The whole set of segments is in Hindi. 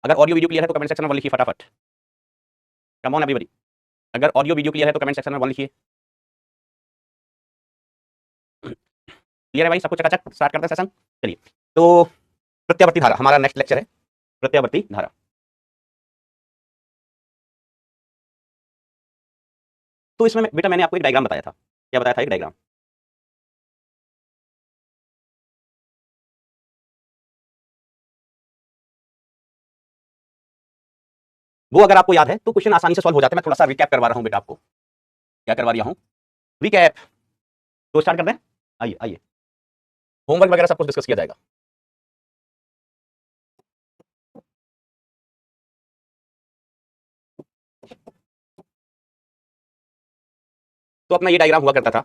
अगर ऑडियो वीडियो क्लियर है तो कमेंट सेक्शन में 1 लिखिए फटाफट। Come on everybody. अगर ऑडियो वीडियो क्लियर है तो कमेंट सेक्शन में 1 लिखिए। क्लियर है भाई, सब कुछ चकाचक। स्टार्ट करते हैं सेशन। चलिए, तो प्रत्यावर्ती धारा हमारा नेक्स्ट लेक्चर है, प्रत्यावर्ती धारा। तो इसमें बेटा मैंने आपको एक डायग्राम बताया था। क्या बताया था? एक डायग्राम। वो अगर आपको याद है तो क्वेश्चन आसानी से सॉल्व हो जाता है। मैं थोड़ा सा रिकैप करवा रहा हूं बेटा आपको। क्या करवा रहा हूं? रिकैप। तो स्टार्ट करते हैं। आइए आइए, होमवर्क वगैरह सब कुछ डिस्कस किया जाएगा। तो अपना ये डायग्राम हुआ करता था।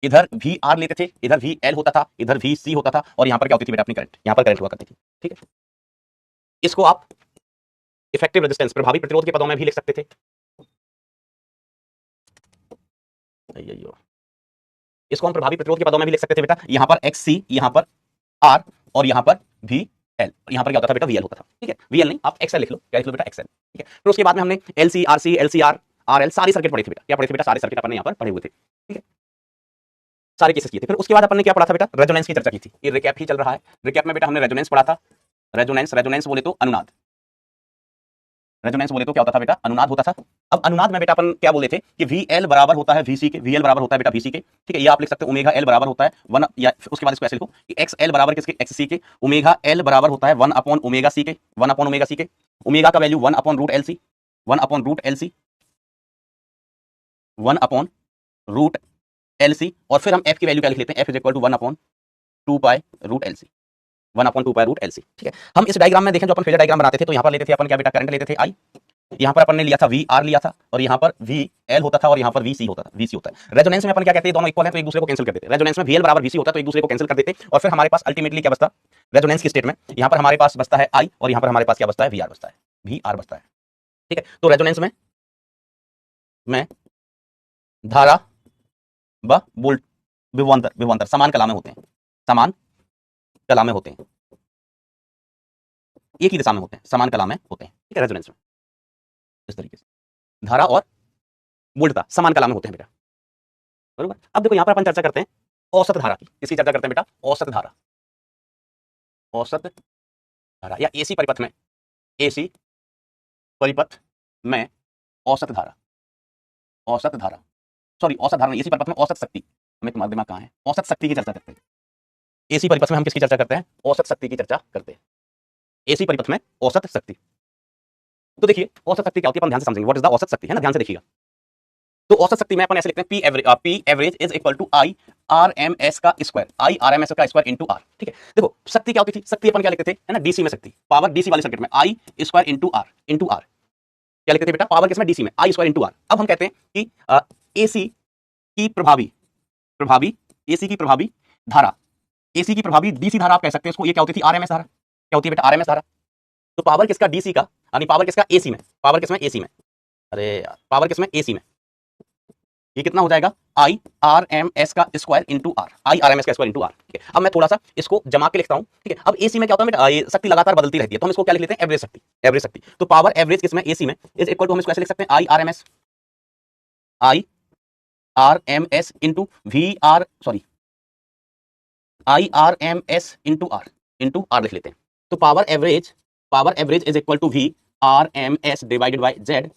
इधर वी आर लेते थे, इधर वी एल होता था, इधर वी सी होता था, और यहां पर क्या होती थी बेटा? अपनी करंट। यहां पर करंट हुआ करती थी। ठीक है, इसको आप इफेक्टिव रेजिस्टेंस, प्रभावी प्रतिरोध के पदों में भी लिख सकते थे। इसको हम प्रभावी प्रतिरोध के पदों में भी लिख सकते थे बेटा। यहां पर एक्स सी, यहां पर आर, और यहां पर वी एल। यहां पर क्या होता था बेटा? वी एल होता था। ठीक है, वी एल नहीं, आप एक्सएल लिख लो। क्या लिख लो बेटा? एक्सएल। ठीक है, फिर उसके बाद में हमने L C, R C, L C R, R L, सारी सर्किट पढ़ी थी बेटा। क्या पढ़ी थी बेटा? सारे सर्किट अपन ने यहां पर पढ़े हुए थे। ठीक है, सारे केसेस किए थे। फिर उसके बाद अपन ने क्या पढ़ा था बेटा? रेजोनेंस की चर्चा की थी। ये रिकैप ही चल रहा है। रिकैप में बेटा हमने रेजोनेंस पढ़ा था। रेजोनेंस, रेजोनेंस बोले तो अनुनाद। रेजोनेंस बोले तो क्या होता था बेटा? अनुनाद होता था। अब अनुनाद में बेटा अपन क्या बोले थे कि वी एल बराबर होता है वी सी के। वी एल बराबर होता है बेटा वी सी के। ठीक है, ये आप लिख सकते हो ओमेगा एल बराबर होता है 1, या उसके बाद इसको ऐसे लिखो कि एक्स एल बराबर किसके? एक्स सी के। ओमेगा एल बराबर होता है 1 अपॉन ओमेगा सी के। 1 अपॉन ओमेगा सी के। ओमेगा का value 1 upon root L C. 1 upon root L C. 1 upon root L C. और फिर हम एफ की वैल्यू क्या लिख लेते हैं? F is equal to 1 upon 2 pi root L C. 1 upon 2 pi root L C. ठीक है, हम इस डायग्राम में देखें, जो अपन फेजर डायग्राम बनाते थे, तो यहाँ पर लेते थे अपन क्या बेटा? करंट लेते थे आई। यहाँ पर अपन ने लिया था वी आर लिया था, और यहाँ पर वी एल होता था, और यहाँ पर वी सी होता था। वी सी होता है। रेजोनेंस में अपन क्या कहते हैं? दोनों इक्वल हैं तो एक दूसरे को कैंसिल कर देते। रेजोनेंस में वी एल बराबर वी सी होता है तो एक दूसरे को कैंसिल कर देते, और फिर हमारे पास अल्टीमेटली क्या बचता? रेजोनेंस की स्टेट में यहाँ पर हमारे पास बचता है आई, और यहाँ पर हमारे पास क्या बचता है? वी आर बचता है। वी आर बचता है। ठीक है, तो रेजोनेंस में धारा व वोल्ट, विभवांतर, विभवांतर समान कला में होते हैं। समान कला में होते हैं, एक ही दिशा में होते हैं, समान कला में होते हैं। ठीक है, रेजोनेंस में इस तरीके से धारा और वोल्टता समान कला में होते हैं बेटा। बरोबर। अब देखो, यहां पर अपन चर्चा करते हैं औसत धारा की। किसकी चर्चा करते हैं बेटा? औसत धारा। औसत धारा, या एसी परिपथ में, एसी परिपथ में औसत धारा। औसत धारा, सॉरी औसत धारा, एसी परिपथ में औसत शक्ति। हमें तुम्हारा दिमाग कहां है? औसत शक्ति की चर्चा करते हैं। एसी परिपथ में हम किसकी चर्चा करते हैं? औसत शक्ति की चर्चा करते हैं। एसी परिपथ में औसत शक्ति। तो देखिए औसत शक्ति क्या होती है, अपन ध्यान से समझेंगे। व्हाट इज द औसत शक्ति, है ना? ध्यान से देखिएगा। तो औसत शक्ति में अपन ऐसे लिखते हैं P average is equal to I R M S का square. I R M S का स्क्वायर इंटू आर। ठीक है, देखो शक्ति क्या होती थी? शक्ति अपन क्या लिखते थे, है ना? डीसी में शक्ति, पावर डीसी वाले सर्किट में I square into R. Into R क्या लिखते थे बेटा? पावर किसमें? डीसी में, आई स्क्वायर इंटू आर। अब हम कहते हैं कि एसी की प्रभावी, प्रभावी एसी की प्रभावी धारा, एसी की प्रभावी डीसी धारा आप कह सकते हैं उसको। ये क्या होती थी? आरएमएस धारा। क्या होती है बेटा? आरएमएस धारा। तो पावर किसका? डीसी का, यानी पावर किसका? एसी में। पावर किसमें? एसी में। अरे यार, पावर किसमें? एसी में। ये कितना हो जाएगा? आई आर एम एस का square into R. I R M S का स्क्वायर इंटू आर। ठीक है, अब मैं थोड़ा सा इसको जमा के लिखता हूं। ठीक है, अब एसी में क्या होता है बेटा? ये शक्ति लगातार बदलती रहती है, तो हम इसको क्या लिख लेते हैं? एवरेज शक्ति। एवरेज शक्ति। तो पावर एवरेज किसमें? एसी में, इज इक्वल टू हम इसको ऐसे लिख सकते हैं I R M S, I R M S into V R, sorry I R M S into R लिख लेते हैं। तो power average is equal to V R M S divided by Z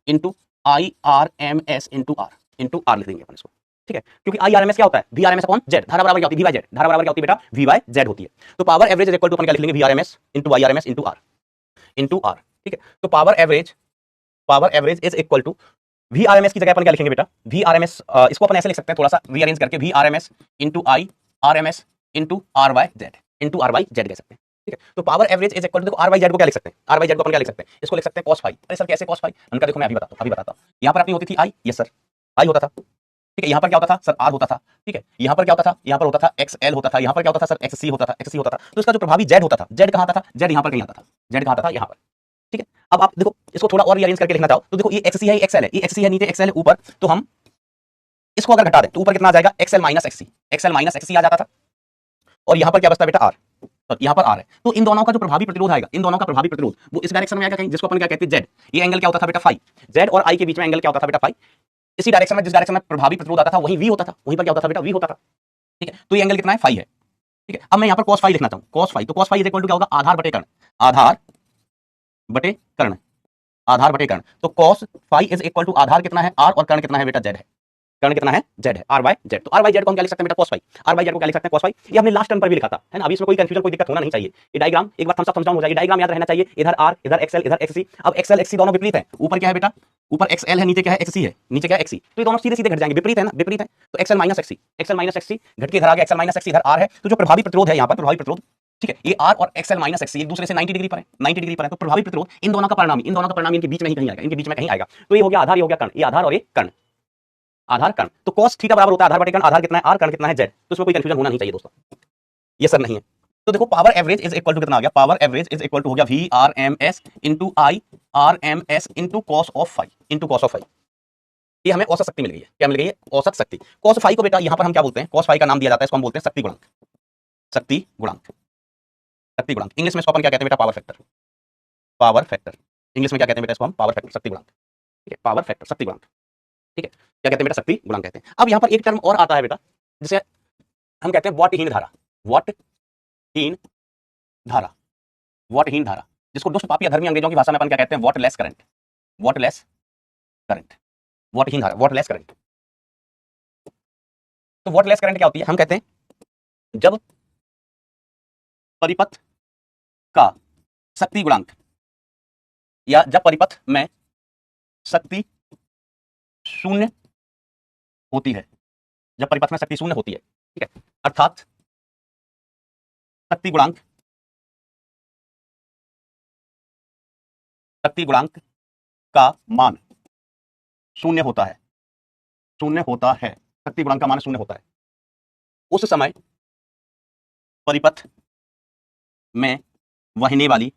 into I R M S into R लिख देंगे अपन इसको। ठीक है, क्योंकि आई आर एम एस क्या होता है? V R M S upon Z. धारा बराबर क्या होती है? V by Z. धारा बराबर क्या होती है बेटा? वी बाय जेड होती है। तो power average is equal to अपन क्या लिख लेंगे? V R M S into I R M S into R. ठीक है, तो power average is equal to V R M S की जगह अपन क्या लिखेंगे बेटा? वी आर एम एस, इसको अपन ऐसे लिख सकते हैं थोड़ा सा रीअरेंज करके, V R M S into I R M S into R by Z, into R by Z कह सकते हैं। ठीक है, तो power average is equal to, देखो आर बाय जेड को क्या लिख सकते हैं? आर बाय जेड को अपन क्या लिख सकते हैं? इसको लिख सकते हैं cos फाई। अरे सर कैसे cos फाई? उनका देखो मैं अभी बताता हूं। यहां पर अपनी होती थी आई, यस सर, आई होता था। ठीक है, यहां पर क्या होता था सर? आर होता था। ठीक है, यहां पर क्या होता था? यहां पर होता था एक्स एल होता था। यहां पर क्या होता था सर? एक्स सी होता था, एक्स सी होता था। तो इसका जो प्रभावी जेड होता था, जेड कहां आता था? जेड यहां पर कहीं आता था। जेड कहां आता था? यहां पर। ठीक है, अब आप देखो इसको थोड़ा और रीअरेंज करके लिखना चाहो तो देखो ये एक्स सी है, एक्स एल है, ये एक्स सी है नीचे, एक्स एल है ऊपर, तो हम इसको अगर घटा दें तो ऊपर कितना आ जाएगा, XL minus XC, XL minus XC आ जाता था, और यहां पर क्या बचता है बेटा, आर, तो यहां पर आर है। तो इन दोनों का जो प्रभावी प्रतिरोध आएगा, इन दोनों का प्रभावी प्रतिरोध वो इस डायरेक्शन में आएगा कहीं, जिसको अपन क्या कहते हैं जेड। ये एंगल क्या होता था बेटा, फाई। जेड और आई के बीच में एंगल क्या होता था बेटा, फाई। इसी डायरेक्शन में, जिस डायरेक्शन में प्रभावी प्रतिरोध आता था वही वी होता था, वहीं पर क्या होता था बेटा, वी होता था। ठीक है, तो ये एंगल कितना है, फाई है। ठीक है, अब मैं यहां पर कॉस फाई लिखना चाहूं, कॉस फाई, तो cos phi is equal to क्या होगा, आधार बटे कर्ण, आधार बटे कर्ण, आधार बटे कर्ण। तो cos phi is equal to आधार कितना है, आर, और कर्ण कितना है बेटा, जेड है। कर्ण कितना है, जेड है, आर बाय जेड। तो आर बाय जेड को हम क्या लिख सकते हैं बेटा, cos phi. R by Z को क्या लिख सकते हैं, कॉस फाई। ये हमने लास्ट टर्म पर भी लिखा था, है ना। अभी इसमें कोई कंफ्यूजन, कोई दिक्कत होना नहीं चाहिए। ये डायग्राम एक बार थम्स अप हो जाएगी, डायग्राम याद रहना चाहिए, इधर आर, इधर एक्सएल, इधर एक्ससी। अब एक्सएल एक्ससी दोनों विपरीत है, ऊपर क्या है बेटा, ऊपर एक्सएल है, नीचे क्या है, एक्ससी है, नीचे क्या है, एक्ससी। तो ये दोनों सीधे सीधे घट जाएंगे, विपरीत है ना, विपरीत है। तो XL minus XC, XL minus एक्ससी घट के इधर आ गया, एक्सएल माइनस एक्ससी, इधर आर है। तो जो प्रभावी प्रतिरोध है यहाँ पर, प्रभावी प्रतिरोध, ठीक है, ये आर और एक्सएल माइनस एक्ससी एक दूसरे से 90 डिग्री पर है, 90 डिग्री पर है। तो प्रभावी प्रतिरोध इन दोनों का परिणामी, इन दोनों का परिणामी इनके बीच में ही कहीं आएगा, इनके बीच में कहीं आएगा। तो ये हो गया आधार, ये हो गया कर्ण, ये आधार और ये कर्ण, आधार कर्ण। तो cos थीटा बराबर होता है आधार बटे कर्ण, आधार कितना है आर, कर्ण कितना है जेड। तो इसमें कोई कंफ्यूजन होना नहीं चाहिए दोस्तों, ये सर नहीं है। तो देखो power average is equal to कितना आ गया, power average is equal to हो गया V R M S into I R M S into cos of phi, into cos of phi. ये हमें औसत शक्ति मिल गई है, क्या मिल गई है, औसत शक्ति। कॉस फाई को बेटा यहाँ पर हम क्या बोलते हैं, कॉस फाई का नाम दिया जाता है, इसको हम बोलते हैं शक्ति गुणांक, शक्ति गुणांक, शक्ति गुणांक। इंग्लिश में इसको अपन क्या कहते हैं बेटा, power factor, power factor. English में क्या कहते हैं बेटा, इसको हम पावर फैक्टर, शक्ति गुणांक। ठीक है, पावर फैक्टर, शक्ति गुणांक। ठीक है, क्या कहते हैं बेटा, शक्ति गुणांक कहते हैं। अब यहाँ पर एक टर्म और आता है बेटा, जिसे हम कहते हैं वॉटहीन धारा, वॉटहीन धारा, वॉटहीन धारा, जिसको दुष्ट पापी अधर्मी अंग्रेजों की भाषा में अपन क्या कहते हैं, वॉटलेस करंट, वॉटलेस करंट, वॉटहीन धारा, वॉटलेस करंट। तो वॉटलेस करंट क्या होती है, हम कहते हैं जब परिपथ का शक्ति गुणांक, या जब परिपथ में शक्ति शून्य होती है, जब परिपथ में शक्ति शून्य होती है, ठीक है, अर्थात शक्ति गुणांक, शक्ति गुणांक का मान शून्य होता है, शून्य होता है, शक्ति गुणांक का मान शून्य होता है, उस समय परिपथ में बहने वाली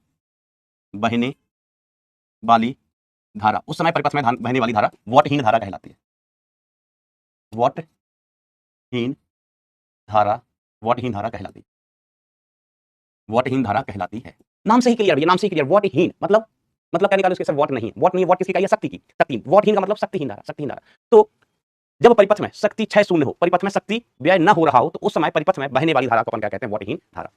धारा, उस समय परिपथ में बहने वाली धारा वॉटहीन धारा कहलाती है, वॉटहीन धारा, वॉटहीन धारा कहलाती है, वॉटहीन धारा कहलाती है। नाम से ही क्लियर, नाम से ही क्लियर, वॉटहीन मतलब क्या निकालो इसके सर, वॉट नहीं, वॉट नहीं, वॉट किसकी है, शक्ति की, शक्ति। वॉटहीन का मतलब शक्तिहीन धारा, शक्तिहीन धारा। तो जब परिपथ में शक्ति क्षय शून्य हो, परिपथ में शक्ति व्यय न हो रहा हो, तो उस समय परिपथ में बहने वाली धारा को अपन क्या कहते हैं, वॉटहीन धारा।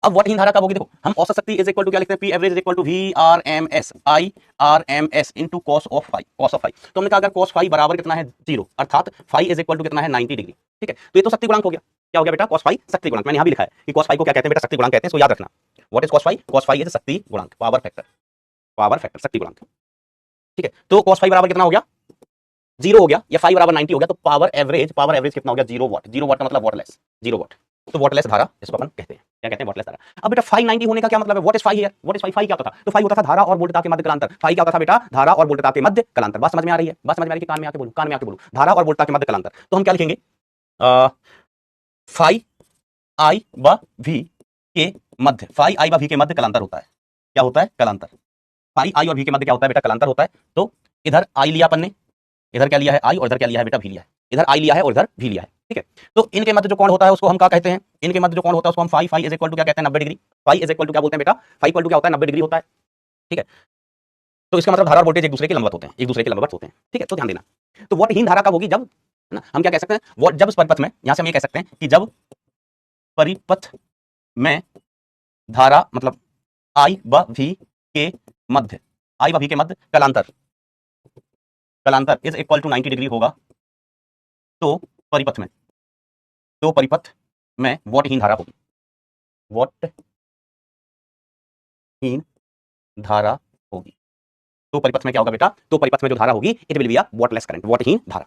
अब वॉटहीन धारा कब होगी, देखो हम औसत शक्ति इज इक्वल टू क्या लिखते हैं, P average is equal to V R M S I R M S into cos of phi, cos of phi. तो हमने कहा अगर कॉस फाई बराबर कितना है 0, अर्थात फाई इज इक्वल टू कितना है 90 डिग्री। ठीक है, तो ये तो शक्ति गुणांक हो गया, क्या हो गया बेटा, कॉस फाई शक्ति गुणांक। मैंने यहां भी लिखा है कि कॉस फाई को क्या कहते हैं बेटा, शक्ति गुणांक कहते हैं, इसको याद रखना। What is cos phi, cos phi is शक्ति गुणांक, पावर फैक्टर, पावर फैक्टर, शक्ति गुणांक। ठीक है, तो कॉस फाई बराबर कितना हो गया, 0 हो गया, या फाई बराबर 90 हो गया, तो पावर एवरेज कितना हो गया, 0 वाट। 0 वाट का मतलब वॉटलेस, 0 वाट। तो वॉटलेस धारा इसको अपन कहते हैं, क्या कहते हैं, वॉटलेस धारा। अब बेटा फाई 90 होने का क्या मतलब है, what is phi here, what is phi, phi क्या होता था, तो फाई होता था धारा और वोल्टता के मध्य कलांतर। फाई क्या होता था बेटा, धारा और वोल्टता के मध्य कलांतर। बात समझ में आ रही है, बात समझ में आ रही है, कान में आके बोलूं, कान में आके बोलूं, धारा और वोल्टता के मध्य कलांतर। तो हम क्या लिखेंगे, फाई आई व वी के मध्य, फाई आई व वी के मध्य कलांतर होता है, क्या होता है, कलांतर। फाई आई और वी के मध्य क्या होता है बेटा, कलांतर होता है। तो इधर आई लिया अपन ने, इधर क्या लिया है आई, और इधर क्या लिया है बेटा, भी लिया है, इधर आई लिया है और इधर भी लिया है। ठीक है, तो इनके मध्य जो कोण होता है उसको हम क्या कहते हैं, इनके मध्य जो कोण होता है उसको हम phi, phi is equal to क्या कहते हैं, 90 degree. Phi is equal to क्या बोलते हैं बेटा, फाई इक्वल टू क्या होता है, 90 डिग्री होता है। ठीक है, तो इसका मतलब धारा और वोल्टेज एक दूसरे के लंबवत होते हैं, एक दूसरे के लंबवत होते हैं। ठीक है, तो ध्यान देना। तो वॉटहीन धारा कब होगी, जब, है ना, हम क्या कह सकते हैं, वॉट, जब परिपथ में, यहां से हम ये कह सकते हैं कि जब परिपथ में धारा मतलब आई व वी के मध्य, आई व वी के मध्य कलांतर, कलांतर इज इक्वल टू 90 डिग्री होगा, तो परिपथ में वॉटहीन धारा होगी, वॉटहीन धारा होगी। तो परिपथ में क्या होगा बेटा, तो परिपथ में जो धारा होगी it will be a wattless current, वॉटहीन धारा।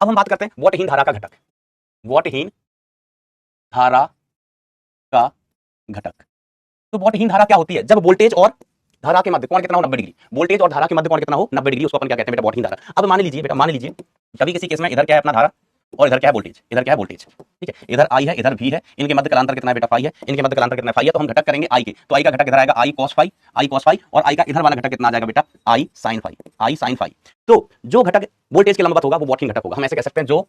अब हम बात करते हैं वॉटहीन धारा का घटक, वॉटहीन धारा का घटक। तो वॉटहीन धारा क्या होती है, जब वोल्टेज और धारा के मध्य कोण कितना हो, 90 डिग्री। वोल्टेज और धारा के मध्य कोण कितना हो, 90 डिग्री, उसको अपन क्या कहते हैं बेटा, वॉटहीन धारा। अब मान लीजिए बेटा, मान लीजिए कभी किसी केस में इधर क्या है अपना धारा और इधर क्या है वोल्टेज, इधर क्या है वोल्टेज, ठीक है। इधर आई है, इधर भी है, इनके मध्य कालांतर कितना है बेटा, फाई है, इनके मध्य कालांतर कितना फाई है, तो हम घटक करेंगे आई के, तो आई का घटक इधर आएगा I cos phi, I cos phi, और आई का इधर वाला घटक कितना आ जाएगा बेटा, आई साइन फाई, आई साइन फाई। तो जो घटक वोल्टेज के लंबवत होगा वो वॉटकिंग घटक होगा। हम ऐसे कह सकते हैं जो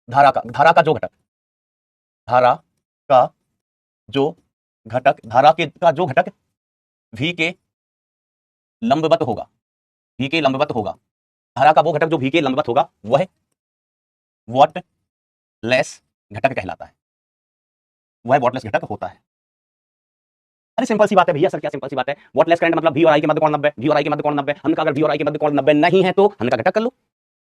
धारा का जो घटक, धारा का जो घटक, धारा के का जो घटक V के लंबवत होगा, V के लंबवत होगा, धारा का वो घटक जो V के लंबवत होगा वह वॉटलेस घटक कहलाता है, वह वॉटलेस घटक होता है। अरे सिंपल सी बात है भैया, सर क्या सिंपल सी बात है, वॉटलेस करंट मतलब V और I के मध्य कोण 90, V और I के मध्य कोण 90। हमने कहा अगर V और I के मध्य कोण 90 नहीं है तो हमने कहा घटक कर लो,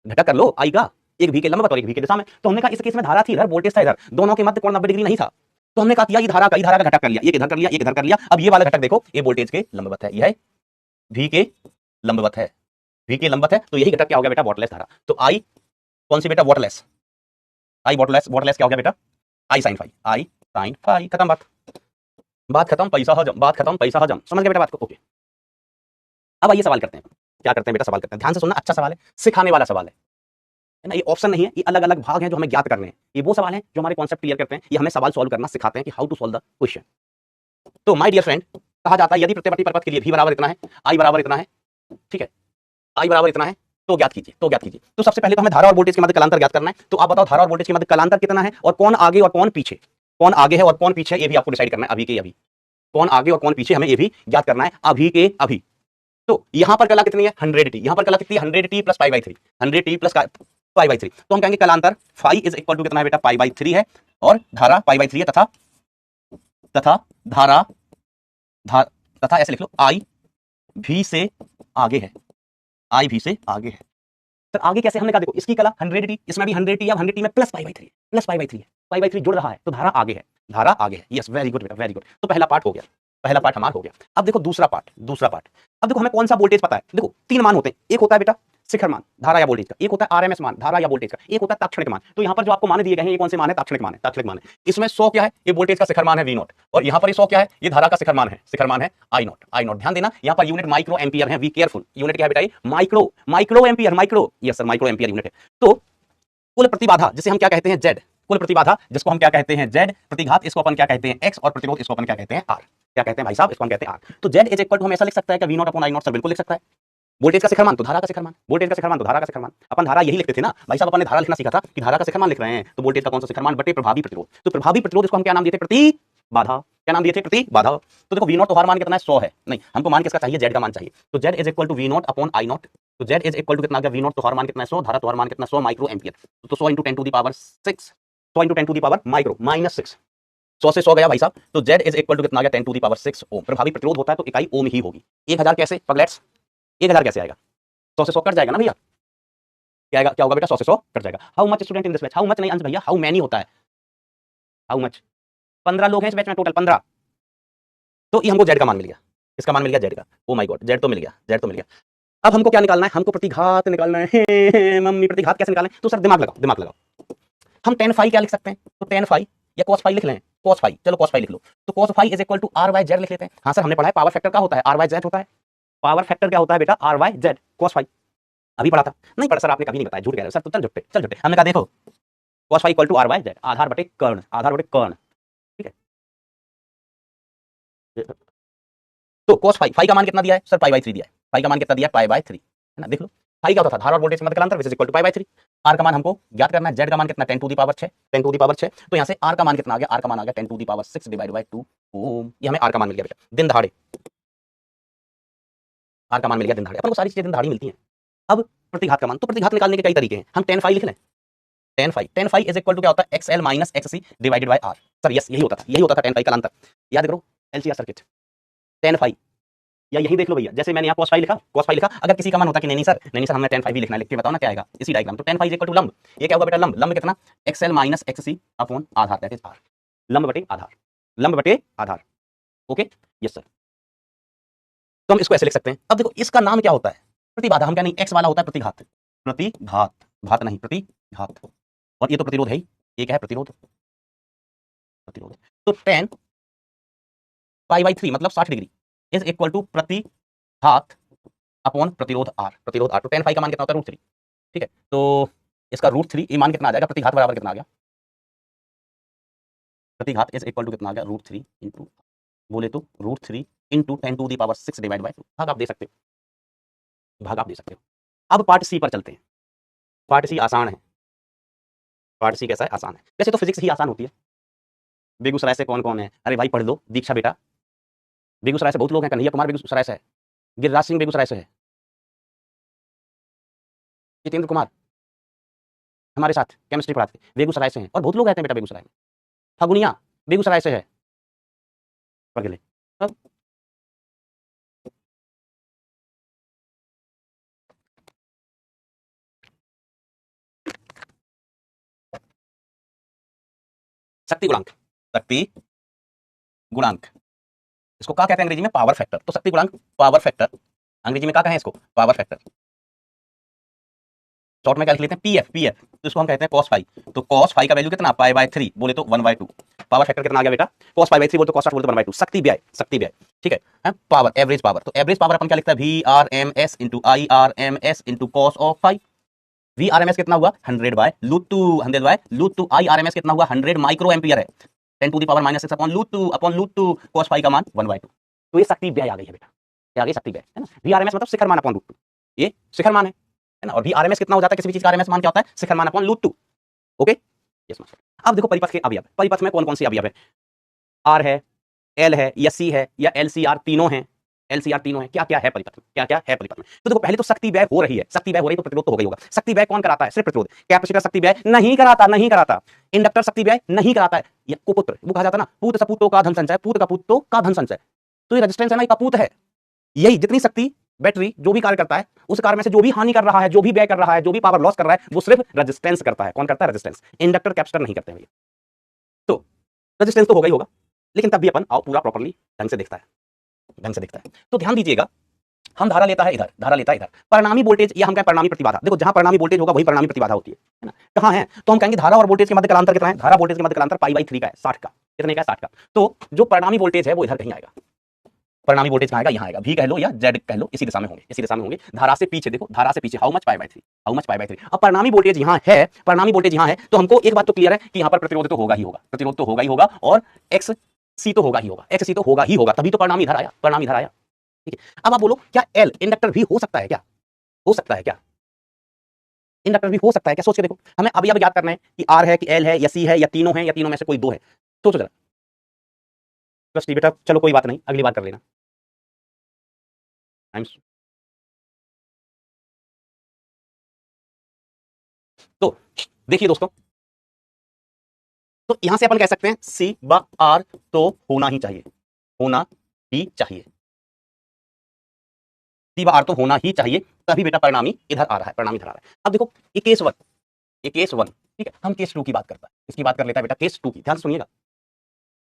घटक कर लो I का, एक V के लंबवत और एक V के दिशा में। तो हमने कहा इस केस में धारा थी इधर, वोल्टेज था इधर, दोनों के मध्य कोण 90 डिग्री नहीं था, तो हमने कहा ये धारा का घटक कर लिया, एक इधर कर लिया, एक इधर कर लिया। अब ये वाला घटक देखो, ये वोल्टेज के लंबवत है, यह V के लंबवत है, V के लंबवत है, तो यही घटक क्या हो गया बेटा, वॉटलेस धारा। तो I कौन सी बेटा, वॉटलेस, I वॉटलेस, वॉटलेस क्या हो गया बेटा, I sine phi, I sine phi, खत्म बात, बात खत्म, पैसा हजम, बात खत्म, पैसा हजम, समझ गए बेटा बात को, ओके। अब आइए सवाल करते हैं, क्या करते हैं बेटा, सवाल करते हैं, ध्यान से सुनना, अच्छा सवाल है, सिखाने वाला सवाल है ना, ये ऑप्शन नहीं है, ये अलग अलग भाग हैं जो हमें ज्ञात करने हैं। ये वो सवाल हैं जो हमारे कॉन्सेप्ट क्लियर करते हैं, ये हमें सवाल सॉल्व करना सिखाते हैं कि how to solve the question. तो माय डियर फ्रेंड, कहा जाता है यदि प्रत्येक परपथ के लिए V बराबर इतना है, I बराबर इतना है, ठीक है, I बराबर इतना है, तो ज्ञात कीजिए, तो ज्ञात कीजिए। तो सबसे पहले तो हमें धारा और वोल्टेज के मध्य कालांतर ज्ञात करना है। तो आप बताओ धारा और वोल्टेज के मध्य कालांतर कितना है और कौन आगे और कौन पीछे, कौन आगे है और कौन पीछे, ये भी आपको डिसाइड करना है अभी के अभी, कौन आगे और कौन पीछे हमें ये भी ज्ञात करना है अभी के अभी। तो यहां पर कला कितनी है, 100t, यहां पर कला कितनी है, 100t plus pi by 3, 100t plus pi by 3। तो हम कहेंगे कालांतर फाई इज इक्वल टू कितना है बेटा, पाई बाई 3 है, और धारा पाई बाई 3 है, तथा धारा तथा ऐसे लिख लो I V से आगे है, I V से आगे है। सर आगे कैसे, हमने कहा देखो इसकी कला 100t, इसमें भी 100t या 100t में plus pi by 3, plus pi by 3 है, पाई बाई 3 जुड़ रहा है, तो धारा आगे है, धारा आगे है। यस वेरी गुड बेटा, वेरी गुड। तो पहला पार्ट हो गया, पहला पार्ट हमारा हो गया। अब देखो दूसरा पार्ट, दूसरा पार्ट। अब देखो हमें कौन सा वोल्टेज पता है, देखो 3 मान होते हैं, एक होता है बेटा शिखर मान धारा या वोल्टेज का, एक होता है आरएमएस मान धारा या वोल्टेज का, एक होता है तात्क्षणिक मान। तो यहाँ पर जो आपको मान दिए गए हैं ये कौन से मान है, तात्क्षणिक मान है, तात्क्षणिक मान है। इसमें 100 क्या है, ये वोल्टेज का शिखर मान है V0, और यहाँ पर ये 100 क्या है, ये धारा का शिखर मान है, शिखर मान है I0, I0। ध्यान देना यहाँ पर यूनिट माइक्रो एम्पियर है, बी केयरफुल, यूनिट क्या है बेटा, ये micro ampere, micro, yes sir micro ampere unit है। तो कुल प्रतिबाधा जिसे हम क्या कहते हैं Z, कुल प्रतिबाधा जिसको हम क्या कहते हैं Z, प्रतिघात इसको अपन क्या कहते हैं X, और प्रतिरोध इसको अपन क्या कहते हैं R। क्या कहते हैं भाई साहब, इसको हम कहते हैं R। तो Z इज इक्वल टू हम ऐसा लिख सकता है कि V0 अपॉन I0, सर बिल्कुल लिख सकता है। वोल्टेज का शिखर मान तो धारा का शिखर मान, वोल्टेज का शिखर मान तो धारा का शिखर मान। अपन धारा यही लिखते थे ना भाई साहब, अपन ने धारा लिखना सीखा था कि धारा का शिखर मान लिख रहे हैं, तो वोल्टेज का कौन सा शिखर मान बटे प्रभावी प्रतिरोध। तो प्रभावी प्रतिरोध इसको हम क्या नाम दिए थे, प्रतिबाधा। क्या नाम दिए थे, प्रतिबाधा। तो देखो V0 तो हर मान कितना है, 100 है, नहीं हमको मान किसका चाहिए, Z का मान चाहिए। तो Z is equal to V0 upon I0। तो Z इज इक्वल टू कितना आ गया, V0 तो हर मान कितना है 100, धारा तो हर मान कितना 100 माइक्रो एम्पियर। तो 100 × 10 to the power 6, 100 × 10 to the power micro minus 6, 100 से 100 गया भाई साहब। तो Z इज इक्वल टू कितना आ गया, 10 टू द पावर 6 ओम। प्रभावी प्रतिरोध होता है तो इकाई ओम ही होगी। 1000 कैसे पगलेट्स, 1000 कैसे आएगा, 100 से 100 कट जाएगा ना भैया, क्या आएगा, क्या होगा बेटा, 100 से 100 कट जाएगा। How much student in this batch, how much नहीं अंश भैया, हाउ मैनी होता है, हाउ मच, 15 लोग हैं इस बैच में टोटल 15। तो ये हमको Z का मान मिल गया, इसका मान मिल गया Z का, ओ माय गॉड Z तो मिल गया, Z तो मिल गया। अब हमको क्या निकालना है, हमको प्रतिघात निकालना है। मम्मी प्रतिघात कैसे निकालें, तो सर दिमाग लगाओ, दिमाग लगाओ। हम tan फाई क्या लिख सकते हैं, तो tan फाई या cos फाई लिख लें, cos फाई, चलो cos फाई लिख लो। तो cos phi is equal to R/Z लिख लेते हैं। हाँ सर हमने पढ़ा है पावर फैक्टर क्या होता है, R/Z होता है। पावर फैक्टर क्या होता है बेटा, R/Z, cos फाई अभी पढ़ा था, नहीं पढ़ा सर आपने कभी नहीं बताया, झूठ कह रहे हो सर, तो चल झूठे, चल झूठे। हमने कहा देखो cos phi equal to R/Z, आधार बटे कर्ण, आधार बटे कर्ण, ठीक है। तो cos फाई, फाई का मान कितना दिया है सर, पाई बाई 3 दिया है, फाई का मान कितना दिया है, पाई बाई 3 है ना। देख लो फाई क्या होता था, धारा और वोल्टेज के मध्य कालांतर which is equal to pi by 3। आर का मान हमको ज्ञात करना है, Z का मान कितना, 10 to the power 6, 10 to the power 6। तो यहाँ से आर का मान कितना आ गया, आर का मान आ गया 10 to the power 6 divide by 2 ohm. ये हमें आर का मान मिल गया बेटा, दिन दहाड़े आर का मान मिल गया, दिन दहाड़े। अपन को सारी चीजें दिन दहाड़ी मिलती हैं। अब प्रतिघात का मान, तो प्रतिघात निकालने के कई तरीके हैं। हम tan फाई लिख लें, tan phi is equal to क्या होता है, XL minus XC divided by R। Sir yes यही होता था, यही होता था tan फाई कालांतर। याद करो LCR सर्किट, tan फाई, या यही देख लो भैया, जैसे मैंने यहाँ cos फाई लिखा, cos फाई लिखा। अगर किसी का मन होता कि नहीं सर, नहीं सर हमें tan फाई भी लिखना है, लिख के बताओ ना क्या आएगा इसी डायग्राम। तो tan phi is equal to लंब, ये क्या होगा बेटा, लंब, लंब कितना, XL माइनस XC अपॉन आधार, दैट इज R। लंब बटे आधार, लंब बटे आधार, ओके यस सर। तो हम इसको ऐसे लिख सकते हैं। अब देखो इसका नाम क्या होता है, प्रतिबाधा। हम क्या नहीं, X वाला होता है प्रतिघात, प्रतिघात, घात नहीं प्रतिघात। और ये तो प्रतिरोध है ही, ये क्या है, प्रतिरोध, प्रतिरोध। तो tan पाई बाई 3 मतलब 60 डिग्री इज इक्वल टू प्रतिघात अपॉन प्रतिरोध R, प्रतिरोध R। तो tan फाई का मान कितना होता है, √3, ठीक है। तो इसका √3 ये मान कितना आ जाएगा, प्रतिघात बराबर कितना आ गया, प्रतिघात इज इक्वल टू कितना आ गया, √3 इंटू बोले तो √3 इंटू 10⁶ डिवाइड बाय 2। भाग आप दे सकते हो, भाग आप दे सकते हो। अब पार्ट सी पर चलते हैं। पार्ट सी आसान है, पार्ट सी कैसा है, आसान है। वैसे तो फिजिक्स ही आसान होती है। बेगूसराय से कौन कौन है, अरे भाई पढ़ लो, दीक्षा बेटा बेगूसराय से बहुत लोग हैं, कन्हैया कुमार बेगूसराय से है, गिरिराज सिंह बेगूसराय से है, जितेंद्र कुमार हमारे साथ केमिस्ट्री पढ़ाते बेगूसराय से हैं, और बहुत लोग रहते हैं बेटा बेगूसराय में। फगुनिया बेगूसराय से है, पढ़ ले। अब शक्ति गुणांक, शक्ति गुणांक इसको क्या कहते हैं अंग्रेजी में, पावर फैक्टर। तो शक्ति गुणांक पावर फैक्टर अंग्रेजी में क्या कहें इसको, पावर फैक्टर। शॉर्ट में क्या लिख लेते हैं, पीएफ, पीएफ तो इसको हम कहते हैं cos फाई। तो cos फाई का वैल्यू कितना, π/3 बोले तो 1/2। पावर फैक्टर कितना आ गया बेटा, cos π/3 बोले तो cos 60 बोले तो 1/2। शक्ति व्यय, शक्ति व्यय, ठीक है। पावर, एवरेज पावर, तो एवरेज पावर अपन क्या लिखता है, VRMS into IRMS into cos of phi. VRMS कितना हुआ 100/√2, 100/√2। IRMS कितना हुआ 100 माइक्रो एम्पियर है, 10⁻⁻6 √2 cos फाई का मान 1/2। तो ये शक्ति व्यय आ गई है बेटा, ये आ गई शक्ति व्यय, है ना। VRMS मतलब शिखर मान अपॉन √2, ये शिखर मान है ना। और VRMS कितना हो जाता है, किसी भी चीज का RMS मान क्या होता है, शिखर मान अपॉन √2। Okay, yes master. अब देखो परिपथ के अवयव, परिपथ में कौन कौन सी अवयव है, R है, L है, या C है, या LCR तीनों हैं, LCR तीनों हैं, क्या क्या है परिपथ में, क्या क्या है परिपथ में। तो देखो पहले तो शक्ति व्यय हो रही है, शक्ति व्यय हो रही है तो प्रतिरोध तो हो गई होगा। शक्ति व्यय कौन कराता है, सिर्फ प्रतिरोध। कैपेसिटर शक्ति व्यय नहीं कराता, नहीं कराता। इंडक्टर शक्ति व्यय नहीं कराता है। ये कुपुत्र, वो कहा जाता है ना, पूत सपूतों का धन संचय, पूत का पूतों का धन संचय। तो ये रेजिस्टेंस है ना, ये कपूत है। यही जितनी शक्ति बैटरी जो भी कार्य करता है, उस कार्य में से जो भी हानि कर रहा है, जो भी व्यय कर रहा है, जो भी पावर लॉस कर रहा है, वो सिर्फ रेजिस्टेंस करता है। कौन करता है, रेजिस्टेंस। इंडक्टर कैपेसिटर नहीं करते हैं भैया। तो रेजिस्टेंस तो होगा ही होगा, लेकिन तब भी अपन आओ पूरा प्रॉपर्ली ढंग से दिखता है, ढंग से दिखता है। तो ध्यान दीजिएगा, हम धारा लेता है इधर, धारा लेता है इधर, परिणामी वोल्टेज या हम कहें परिणामी प्रतिबाधा। देखो जहां परिणामी वोल्टेज होगा वही परिणामी प्रतिबाधा होती है ना। कहां है, तो हम कहेंगे धारा और वोल्टेज के मध्य कालांतर कितना है, धारा वोल्टेज के मध्य कालांतर π/3 का है, 60 का। कितने का है, 60 का। तो जो परिणामी वोल्टेज है वो इधर कहीं आएगा, परिणामी वोल्टेज कहां आएगा, यहां आएगा। V कह लो या Z कह लो, इसी दिशा में होंगे, इसी दिशा में होंगे। धारा से पीछे देखो, धारा से पीछे हाउ मच π/3, हाउ मच π/3। अब परिणामी वोल्टेज यहां है, परिणामी वोल्टेज यहां है, तो हमको एक बात तो क्लियर है कि यहां पर प्रतिरोध तो होगा ही होगा, प्रतिरोध तो होगा ही होगा, और XC तो होगा ही होगा, XC तो होगा ही होगा, तभी तो परिणामी इधर आया, परिणामी इधर आया। ठीक है। अब आप बोलो क्या L इंडक्टर भी हो सकता है क्या, हो सकता है क्या, इंडक्टर भी हो सकता है क्या, सोच के देखो। हमें अभी अब याद करना है कि R है कि L है या C है या तीनों है या तीनों में से कोई दो है। सोचो जरा बस बेटा, चलो कोई बात नहीं, अगली बार कर लेना। तो देखिए दोस्तों, तो यहां से अपन कह सकते हैं C/R तो होना ही चाहिए, होना ही चाहिए, C/R तो होना ही चाहिए, तभी बेटा परिणामी इधर आ रहा है, परिणामी इधर आ रहा है। अब देखो ये केस 1, ये केस 1, ठीक है। हम केस 2 की बात करता है, इसकी बात कर लेता है बेटा, केस 2 की। ध्यान से सुनिएगा,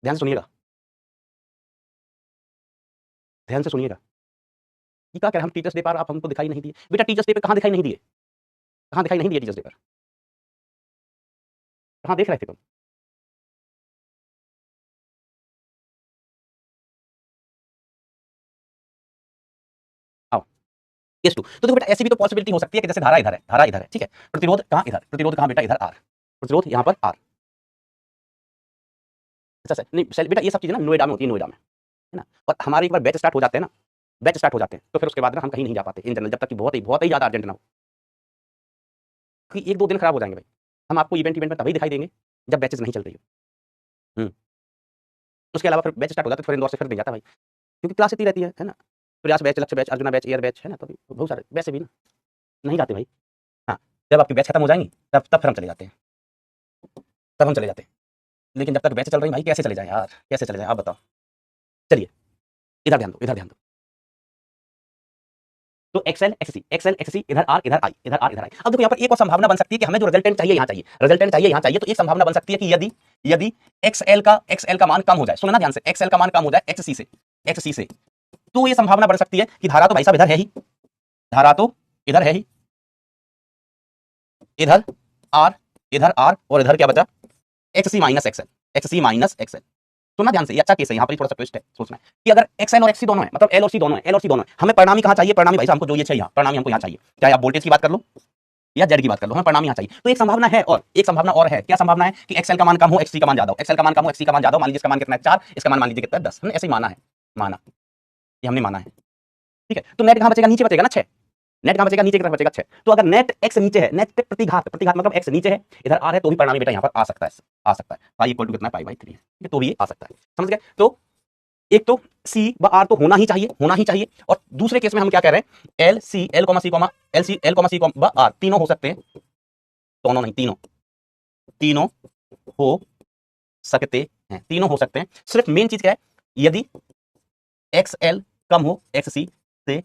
ध्यान से सुनिएगा, ध्यान से सुनिएगा। ये क्या कह रहे हैं, हम टीचर्स डे पर आप हमको दिखाई नहीं दिए। बेटा टीचर्स डे पे कहां दिखाई नहीं दिए, कहां दिखाई नहीं दिए टीचर्स डे पर, कहां देख रहे थे तुम। आओ केस 2। तो देखो बेटा ऐसी भी तो पॉसिबिलिटी हो सकती है कि जैसे धारा इधर है, धारा इधर है, ठीक है। प्रतिरोध कहां इधर, प्रतिरोध कहां बेटा इधर R, प्रतिरोध यहां पर R। अच्छा नहीं बेटा, ये सब चीजें ना नोएडा में होती है, नोएडा में, है ना। और हमारे एक बार बैच स्टार्ट हो जाते हैं ना, बैच स्टार्ट हो जाते हैं, तो फिर उसके बाद ना हम कहीं नहीं जा पाते इन जनरल, जब तक कि बहुत ही ज्यादा अर्जेंट ना हो। कि 1-2 दिन खराब हो जाएंगे भाई। हम आपको इवेंट में तभी दिखाई देंगे जब बैचेस नहीं चल रही हो। उसके अलावा फिर बैच स्टार्ट हो जाता है, फिर इंदौर से फिर नहीं जाता भाई, क्योंकि क्लास इतनी रहती है ना। प्रयास बैच, लक्ष्य batch, arjuna batch, air batch, है ना। तो बहुत सारे वैसे भी ना नहीं जाते भाई। हाँ, जब आपकी बैच खत्म हो जाएंगी तब फिर हम चले जाते हैं, तब हम चले जाते हैं। लेकिन जब तक बैच चल रही भाई कैसे चले जाएं यार, कैसे चले जाएं आप बताओ। चलिए इधर ध्यान दो, इधर ध्यान दो। तो XL XC, XL XC इधर R इधर I, इधर R इधर I। अब देखो यहाँ पर एक और संभावना बन सकती है कि हमें जो रिजल्टेंट चाहिए यहाँ चाहिए, रिजल्टेंट चाहिए यहाँ चाहिए। तो एक संभावना बन सकती है कि यदि XL का मान कम हो जाए, सुनना ध्यान से, XL का मान कम हो जाए XC से, तो ये संभावना बढ़ सकती है कि धारा तो भाई साहब इधर है ही, धारा तो इधर है ही, इधर R और इधर क्या बचा, XC माइनस XL। सुनना ध्यान से, ये अच्छा केस है, यहाँ पर थोड़ा सा ट्विस्ट है सोचना है कि अगर XL और XC दोनों है, मतलब L और C दोनों है, L और C दोनों है, हमें परिणामी कहाँ चाहिए, परिणामी भाई साहब हमको जो ये चाहिए यहाँ, परिणामी हमको यहाँ चाहिए। चाहे आप वोल्टेज की बात कर लो, या जेड की बात कर लो, हमें परिणाम यहाँ चाहिए। तो एक संभावना है, और एक संभावना और है। क्या संभावना है कि एक्सएल का मान कम हो, एक्ससी का मान ज्यादा हो, एक्सएल का मान कम हो, एक्ससी का मान ज्यादा हो। मान लीजिए इसका मान कितना है 4, इसका मान लीजिए कितना है 10। हमने ऐसे ही माना है, ये हमने माना है, ठीक है। तो नेट कहां बचेगा, नीचे बचेगा ना 6। नेट कहां बचेगा, नीचे की तरफ बचेगा 6। तो अगर नेट x नीचे है, नेट प्रतिघात, प्रतिघात मतलब x नीचे है, इधर r है, तो भी परिणामी बेटा यहां पर आ सकता है, आ सकता है। पाई इक्वल टू कितना है, पाई बाई 3 है, ठीक है, तो भी ये आ सकता है। समझ गए। तो एक तो c व r तो होना ही चाहिए, होना ही चाहिए। और दूसरे केस में हम क्या कह रहे हैं, l c l c l c l c व r तीनों हो सकते हैं, दोनों नहीं, तीनों, तीनों हो सकते हैं, तीनों हो सकते हैं। सिर्फ मेन चीज क्या है, यदि xl कम हो xc से,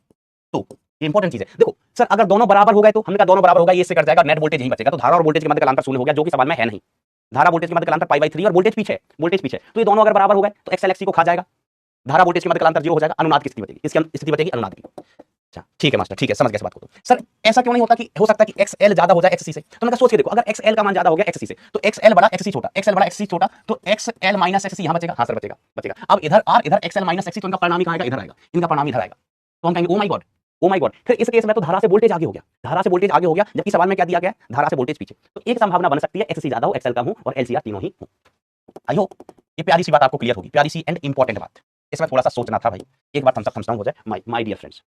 तो ये इंपॉर्टेंट चीज है। देखो सर, अगर दोनों बराबर हो गए तो हमने कहा दोनों बराबर होगा, ये इससे कट जाएगा, नेट वोल्टेज यहीं बचेगा। तो धारा और वोल्टेज के मध्य का अंतर शून्य हो गया, जो कि सवाल में है नहीं। धारा वोल्टेज के मध्य का अंतर पाई बाई 3 और वोल्टेज पीछे, वोल्टेज पीछे, तो ये दोनों अगर बराबर हो गए तो एक्सएल एक्ससी को खा जाएगा। धारा वोल्टेज के मध्य का अंतर 0 हो जाएगा। अनुनाद की स्थिति बचेगी, किसकी स्थिति बचेगी, अनुनाद की। अच्छा ठीक है मास्टर, ठीक है, समझ गए इस बात को। तो सर ऐसा क्यों नहीं होता कि हो सकता है कि एक्सएल ज्यादा हो जाए एक्ससी से। तो मैंने सोच के देखो, अगर एक्सएल का मान ज्यादा हो गया एक्ससी से, तो एक्सएल बड़ा एक्ससी छोटा, एक्सएल बड़ा एक्ससी छोटा, तो एक्सएल माइनस एक्ससी यहां बचेगा। हां सर बचेगा, बचेगा। अब इधर आर, इधर एक्सएल माइनस एक्ससी, तो इनका परिणाम कहां आएगा, इधर आएगा, इनका परिणाम इधर आएगा। तो हम कहेंगे oh my God, oh my God. फिर इस केस में तो धारा से वोल्टेज आगे हो गया, धारा से वोल्टेज आगे हो गया, जबकि सवाल में क्या दिया गया, धारा से वोल्टेज पीछे। तो एक संभावना बन सकती है एक्ससी ज्यादा हो, एक्सएल कम हो और एलसीआर तीनों ही हो। आई होप ये प्यारी सी बात आपको क्लियर होगी, प्यारी सी एंड इंपॉर्टेंट बात। इसमें थोड़ा सा सोचना था भाई, एक बार थम्स अप हो जाए माय डियर फ्रेंड्स।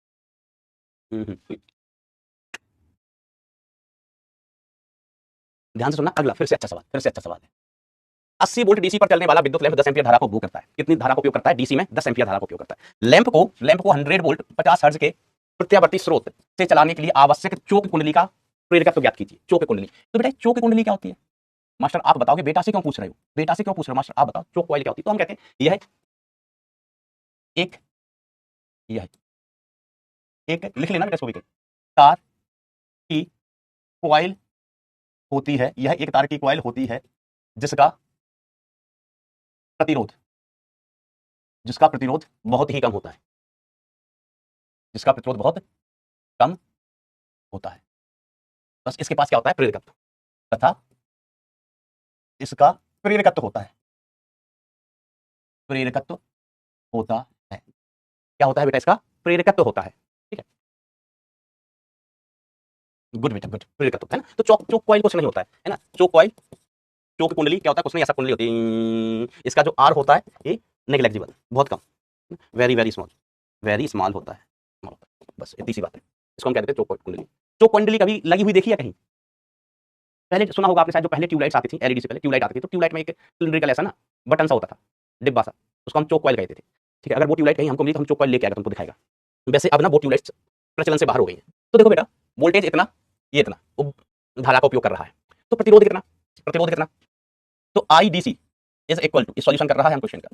ध्यान से सुनना, अगला फिर से अच्छा सवाल, फिर से अच्छा सवाल है। 80 वोल्ट डीसी पर चलने वाला विद्युत लैंप 10 एम्पीयर धारा को उपयोग करता है। कितनी धारा को उपयोग करता है, डीसी में 10 एम्पीयर धारा को उपयोग करता है। लैंप को 100 वोल्ट 50 हर्ट्ज के प्रत्यावर्ती स्रोत से चलाने के लिए आवश्यक चौक कुंडली का प्रेरकत्व ज्ञात कीजिए। चौक कुंडली, तो बेटा चौक कुंडली क्या होती है मास्टर, आप बताओगे। बेटा से क्यों पूछ रहे हो, बेटा से क्यों पूछ रहे हो मास्टर, आप बताओ चौक कॉइल क्या होती है। तो हम कहते हैं यह एक, यह एक, लिख लेना बेटा इसको भी, तार की कॉइल होती है। यह एक तार की कॉइल होती है जिसका प्रतिरोध, जिसका प्रतिरोध बहुत ही कम होता है, जिसका प्रतिरोध बहुत कम होता है। बस इसके पास क्या होता है, प्रेरकत्व, तथा इसका प्रेरकत्व होता है, प्रेरकत्व होता है। क्या होता है बेटा, इसका प्रेरकत्व होता है। ठीक है, गुड बेटा गुड, प्रेरकत्व है ना। तो चौक कॉइल कुछ नहीं होता है ना। चौक कॉइल, चौक कुंडली क्या होता है, कुछ नहीं, ऐसा कुंडली होती है। इसका जो आर होता है ये नेग्लेक्जिबल, बहुत कम, very very small, very small होता है, बस इतनी सी बात है। इसको हम कहते हैं चौक कुंडली। चौक कुंडली कभी लगी हुई देखी है कहीं, पहले सुना होगा आपने शायद, जो पहले ट्यूबलाइट्स आती थी, एलईडी से पहले ट्यूबलाइट आती थी, तो ट्यूबलाइट में एक सिलिंड्रिकल ऐसा ना बटन सा होता था, डिब्बा सा, उसको हम चौक कॉइल कहते थे। ठीक है, अगर वो ट्यूबलाइट कहीं हमको मिली तो हम चौक कॉइल लेके आएगा, तुमको दिखाएगा। वैसे अब ना वो ट्यूबलाइट्स प्रचलन से बाहर हो गई है। तो देखो बेटा, वोल्टेज इतना, ये इतना, वो धारा का उपयोग कर रहा है, तो प्रतिरोध कितना, प्रतिरोध कितना, तो I D C is equal to, इस सॉल्यूशन कर रहा है हम क्वेश्चन का,